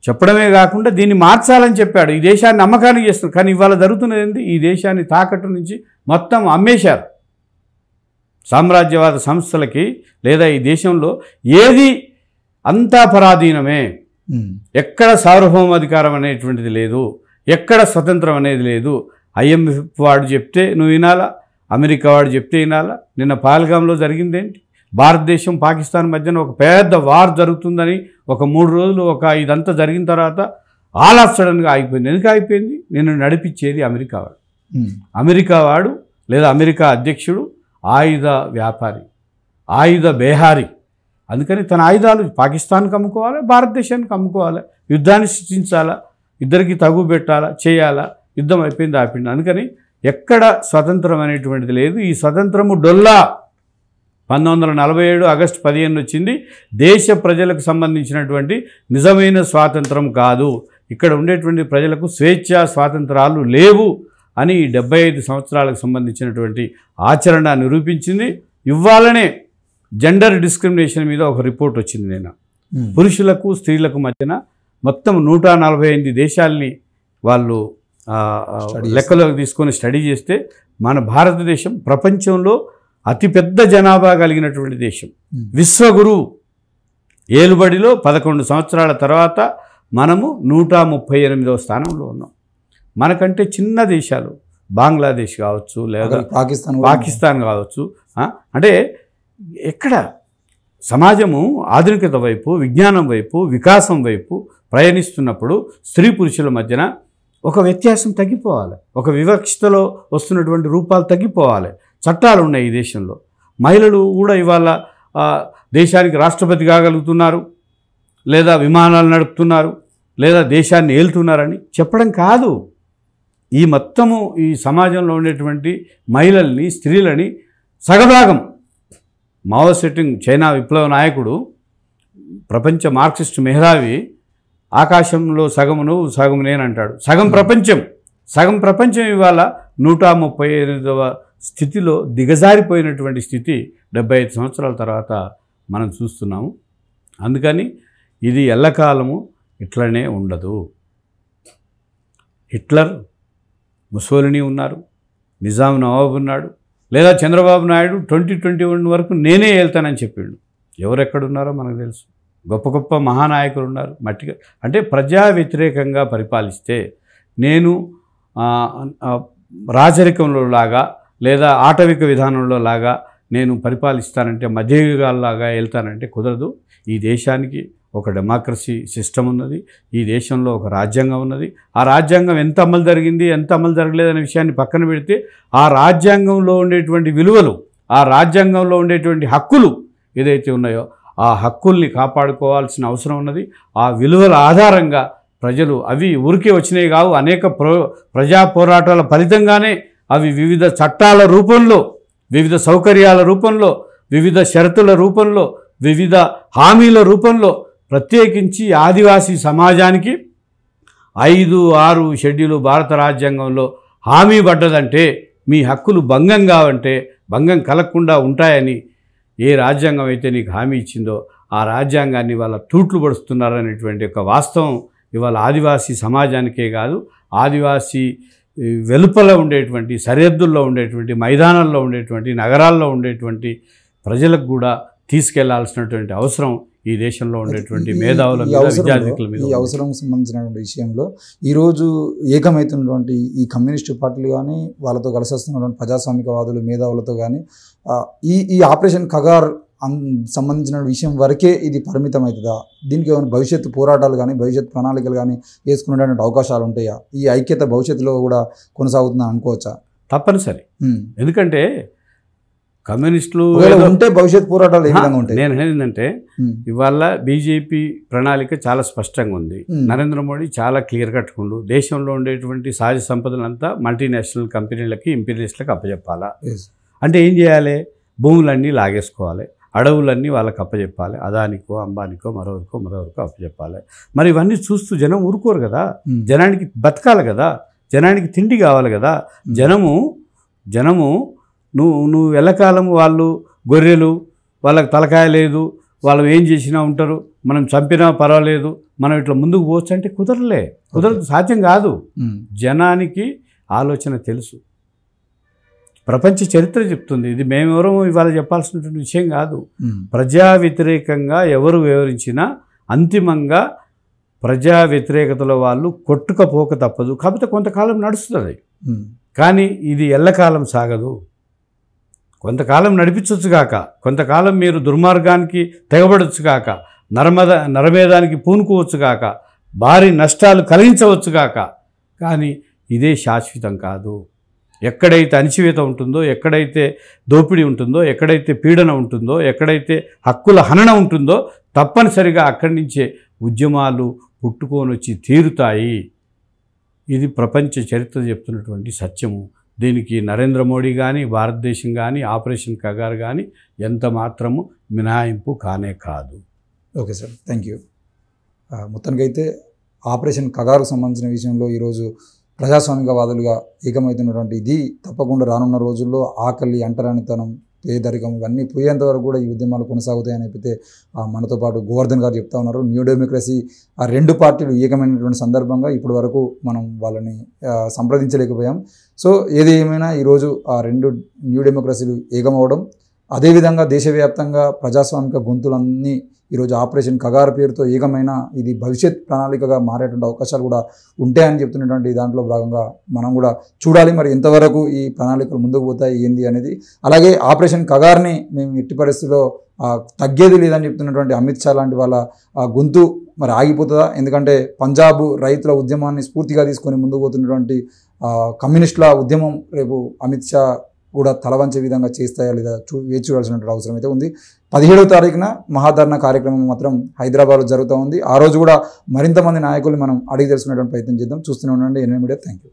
చెప్పడమే కాకుండా దీన్ని మార్చాలని చెప్పాడు. ఈ దేశాన్ని అమ్మకానికి చేస్తున్నారు. కానీ ఇవాళ జరుగుతున్నది ఏంటి? ఈ దేశాన్ని తాకట్టు నుంచి మొత్తం అమ్మేశారు సామ్రాజ్యవాద సంస్థలకి. లేదా ఈ దేశంలో ఏది అంతా పరాధీనమే, ఎక్కడ సార్వభౌమాధికారం అనేటువంటిది లేదు, ఎక్కడ స్వతంత్రం అనేది లేదు. IMF వాడు చెప్తే నువ్వు వినాలా, అమెరికా వాడు చెప్తే వినాలా. నిన్న పహల్గాంలో జరిగిందేంటి? భారతదేశం పాకిస్తాన్ మధ్యన ఒక పెద్ద వార్ జరుగుతుందని ఒక 3 రోజులు ఇదంతా జరిగిన తర్వాత ఆల్ ఆఫ్ సడన్గా ఆగిపోయింది. ఎందుకు ఆగిపోయింది? నిన్ను నడిపించేది అమెరికా వాడు. అమెరికా వాడు లేదా అమెరికా అధ్యక్షుడు ఆయుధ వ్యాపారి, ఆయుధ బేహారీ. అందుకని తన ఆయుధాలు పాకిస్తాన్కి అమ్ముకోవాలి, భారతదేశానికి అమ్ముకోవాలి, యుద్ధాన్ని సృష్టించాలా, ఇద్దరికి తగు పెట్టాలా, చేయాలా. యుద్ధం అయిపోయింది, ఆపింది. అందుకని ఎక్కడ స్వతంత్రం అనేటువంటిది లేదు. ఈ స్వతంత్రము డొల్లా. 1947 ఆగస్టు 15 వచ్చింది. దేశ ప్రజలకు సంబంధించినటువంటి నిజమైన స్వాతంత్రం కాదు. ఇక్కడ ఉండేటువంటి ప్రజలకు స్వేచ్ఛ స్వాతంత్రాలు లేవు అని 75 సంవత్సరాలకు సంబంధించినటువంటి ఆచరణ నిరూపించింది. ఇవ్వాలనే జెండర్ డిస్క్రిమినేషన్ మీద ఒక రిపోర్ట్ వచ్చింది. నేను పురుషులకు స్త్రీలకు మధ్యన మొత్తం 148 దేశాలని వాళ్ళు లెక్కలోకి తీసుకొని స్టడీ చేస్తే మన భారతదేశం ప్రపంచంలో అతిపెద్ద జనాభా కలిగినటువంటి దేశం. విశ్వగురు ఏలుబడిలో 11 సంవత్సరాల తర్వాత మనము 138వ స్థానంలో ఉన్నాం. మనకంటే చిన్న దేశాలు బంగ్లాదేశ్ కావచ్చు, లేదా పాకిస్తాన్ కావచ్చు. అంటే ఎక్కడ సమాజము ఆధునికత వైపు, విజ్ఞానం వైపు, వికాసం వైపు ప్రయాణిస్తున్నప్పుడు స్త్రీ పురుషుల మధ్యన ఒక వ్యత్యాసం తగ్గిపోవాలి, ఒక వివక్షతలో వస్తున్నటువంటి రూపాలు తగ్గిపోవాలి. చట్టాలు ఉన్నాయి ఈ దేశంలో. మహిళలు కూడా ఇవాళ దేశానికి రాష్ట్రపతి కాగలుగుతున్నారు, లేదా విమానాలు నడుపుతున్నారు, లేదా దేశాన్ని ఏలుతున్నారని చెప్పడం కాదు. ఈ మొత్తము ఈ సమాజంలో ఉండేటువంటి మహిళల్ని, స్త్రీలని సగభాగం మావో సెట్టింగ్ చైనా విప్లవ నాయకుడు, ప్రపంచ మార్క్సిస్ట్ మెహ్రావి ఆకాశంలో సగము నువ్వు సగము నేను అంటాడు. సగం ప్రపంచం ఇవాళ 138వ స్థితిలో దిగజారిపోయినటువంటి స్థితి 75 సంవత్సరాల తర్వాత మనం చూస్తున్నాము. అందుకని ఇది ఎల్లకాలము ఇట్లనే ఉండదు. హిట్లర్, ముసోలిని ఉన్నారు, నిజాం నవాబ్ ఉన్నాడు, లేదా చంద్రబాబు నాయుడు 2021 వరకు నేనే వెళ్తానని చెప్పిండు. ఎవరెక్కడున్నారో మనకు తెలుసు. గొప్ప గొప్ప మహానాయకులు ఉన్నారు. మట్టిగా అంటే ప్రజా వ్యతిరేకంగా పరిపాలిస్తే నేను రాజరికంలో లాగా లేదా ఆటవిక విధానంలో లాగా నేను పరిపాలిస్తానంటే, మధ్యయుగాల్లాగా వెళ్తానంటే కుదరదు. ఈ దేశానికి ఒక డెమోక్రసీ సిస్టమ్ ఉన్నది, ఈ దేశంలో ఒక రాజ్యాంగం ఉన్నది. ఆ రాజ్యాంగం ఎంత అమలు జరిగింది, ఎంత అమలు జరగలేదనే విషయాన్ని పక్కన పెడితే, ఆ రాజ్యాంగంలో ఉండేటువంటి విలువలు, ఆ రాజ్యాంగంలో ఉండేటువంటి హక్కులు ఏదైతే ఉన్నాయో ఆ హక్కుల్ని కాపాడుకోవాల్సిన అవసరం ఉన్నది. ఆ విలువల ఆధారంగా ప్రజలు, అవి ఊరికే వచ్చినాయి కావు, అనేక ప్రజా పోరాటాల ఫలితంగానే అవి వివిధ చట్టాల రూపంలో, వివిధ సౌకర్యాల రూపంలో, వివిధ షరతుల రూపంలో, వివిధ హామీల రూపంలో, ప్రత్యేకించి ఆదివాసీ సమాజానికి 5-6 షెడ్యూలు భారత రాజ్యాంగంలో హామీ పడ్డదంటే, మీ హక్కులు భంగం కావంటే భంగం కలగకుండా ఉంటాయని ఏ రాజ్యాంగం అయితే నీకు హామీ ఇచ్చిందో ఆ రాజ్యాంగాన్ని వాళ్ళ తూట్లు పడుస్తున్నారనేటువంటి ఒక వాస్తవం ఇవాళ ఆదివాసీ సమాజానికే కాదు, ఆదివాసీ వెలుపల ఉండేటువంటి, సరిహద్దుల్లో ఉండేటువంటి, మైదానాల్లో ఉండేటువంటి, నగరాల్లో ఉండేటువంటి ప్రజలకు కూడా తీసుకెళ్లాల్సినటువంటి అవసరం ఈ దేశంలో ఉండేటువంటి మేధావుల మీద, విద్యార్థుల మీద. ఈ అవసరం సంబంధించినటువంటి విషయంలో ఈరోజు ఏకమవుతున్నటువంటి ఈ కమ్యూనిస్టు పార్టీలు కానీ, వాళ్ళతో కలిసి వస్తున్నటువంటి ప్రజాస్వామికవాదులు, మేధావులతో కానీ ఈ ఆపరేషన్ కగార్ సంబంధించిన విషయం వరకే ఇది పరిమితం అవుతుందా? దీనికి ఏమైనా భవిష్యత్తు పోరాటాలు కానీ భవిష్యత్తు ప్రణాళికలు కానీ వేసుకునేటువంటి అవకాశాలు ఉంటాయా? ఈ ఐక్యత భవిష్యత్తులో కూడా కొనసాగుతుందని అనుకోవచ్చా? తప్పనిసరి. ఎందుకంటే కమ్యూనిస్టులు ఉంటే భవిష్యత్ పోరాటాలు ఏ విధంగా ఉంటాయి? నేను ఏంటంటే ఇవాళ బీజేపీ ప్రణాళిక చాలా స్పష్టంగా ఉంది. నరేంద్ర మోడీ చాలా క్లియర్ కట్టుకుండు. దేశంలో ఉండేటువంటి సహజ సంపదలంతా మల్టీనేషనల్ కంపెనీలకి ఇంపీరియలిస్టులకు అప్పచెప్పాలా. అంటే ఏం చేయాలి? భూములన్నీ లాగేసుకోవాలి, అడవులన్నీ వాళ్ళకి అప్పచెప్పాలి, అదానికో అంబానికో మరొకరికో అప్పచెప్పాలి. మరి ఇవన్నీ చూస్తూ జనం ఊరుకోరు కదా. జనానికి బతకాలి కదా, జనానికి తిండి కావాలి కదా. జనము నువ్వు ఎల్లకాలం వాళ్ళు గొర్రెలు, వాళ్ళకి తలకాయ లేదు, వాళ్ళు ఏం చేసినా ఉంటారు, మనం చంపినా పర్వాలేదు, మనం ఇట్లా ముందుకు పోవచ్చు అంటే కుదరదు, సాధ్యం కాదు. జనానికి ఆలోచన తెలుసు, ప్రపంచ చరిత్ర చెప్తుంది. ఇది మేమెవరో ఇవాళ చెప్పాల్సినటువంటి విషయం కాదు. ప్రజా వ్యతిరేకంగా ఎవరు వివరించినా అంతిమంగా ప్రజా వ్యతిరేకతలో వాళ్ళు కొట్టుకపోక తప్పదు. కాకపోతే కొంతకాలం నడుస్తుంది, కానీ ఇది ఎల్లకాలం సాగదు. కొంతకాలం నడిపించవచ్చు కాక, కొంతకాలం మీరు దుర్మార్గానికి తెగబడవచ్చు కాక, నరమేధానికి పూనుకోవచ్చు కాక, భారీ నష్టాలు కలిగించవచ్చు కాక, కానీ ఇదే శాశ్వతం కాదు. ఎక్కడైతే అణచివేత ఉంటుందో, ఎక్కడైతే దోపిడీ ఉంటుందో, ఎక్కడైతే పీడన ఉంటుందో, ఎక్కడైతే హక్కుల హనన ఉంటుందో తప్పనిసరిగా అక్కడి నుంచే ఉద్యమాలు పుట్టుకొని వచ్చి తీరుతాయి. ఇది ప్రపంచ చరిత్ర చెప్తున్నటువంటి సత్యము. దీనికి నరేంద్ర మోడీ కానీ భారతదేశం కానీ ఆపరేషన్ కగార్ కానీ ఎంత మాత్రము మినహాయింపు కానే కాదు. Okay sir, thank you. మొత్తానికైతే ఆపరేషన్ కగారుకు సంబంధించిన విషయంలో ఈరోజు ప్రజాస్వామికవాదులుగా ఏకమవుతున్నటువంటి ఇది తప్పకుండా రానున్న రోజుల్లో ఆకలి, అంటరానితనం, పేదరికం ఇవన్నీ పోయేంత వరకు కూడా ఈ ఉద్యమాలు కొనసాగుతాయని చెప్పితే మనతో పాటు గోవర్ధన్ గారు చెప్తా ఉన్నారు. న్యూ డెమోక్రసీ ఆ రెండు పార్టీలు ఏకమైనటువంటి సందర్భంగా ఇప్పటి వరకు మనం వాళ్ళని సంప్రదించలేకపోయాం. సో ఏది ఏమైనా ఈరోజు ఆ రెండు న్యూ డెమోక్రసీలు ఏకమవడం, అదేవిధంగా దేశవ్యాప్తంగా ప్రజాస్వామిక గొంతులన్నీ ఈరోజు ఆపరేషన్ కగార్ పేరుతో ఏకమైన ఇది భవిష్యత్ ప్రణాళికగా మారేటువంటి అవకాశాలు కూడా ఉంటాయని చెప్తున్నటువంటి దాంట్లో భాగంగా మనం కూడా చూడాలి మరి ఎంతవరకు ఈ ప్రణాళికలు ముందుకు పోతాయి ఏంది అనేది. అలాగే ఆపరేషన్ కగార్ని మేము ఎట్టి పరిస్థితుల్లో తగ్గేది లేదని చెప్తున్నటువంటి అమిత్ షా లాంటి వాళ్ళ గొంతు మరి ఆగిపోతుందా? ఎందుకంటే పంజాబ్ రైతుల ఉద్యమాన్ని స్ఫూర్తిగా తీసుకొని ముందుకు పోతున్నటువంటి కమ్యూనిస్టుల ఉద్యమం రేపు అమిత్ షా కూడా తలవంచే విధంగా చేస్తాయా లేదా వేచి చూడాల్సినటువంటి అవసరం అయితే ఉంది. 17వ తారీఖున మహాధర్నా కార్యక్రమం మాత్రం హైదరాబాద్లో జరుగుతూ ఉంది. ఆ రోజు కూడా మరింత మంది నాయకులు మనం అడిగి తెలుసుకునేటువంటి ప్రయత్నం చేద్దాం. చూస్తూనే ఉండండి ఎన్ఎన్ మీడియా. Thank you.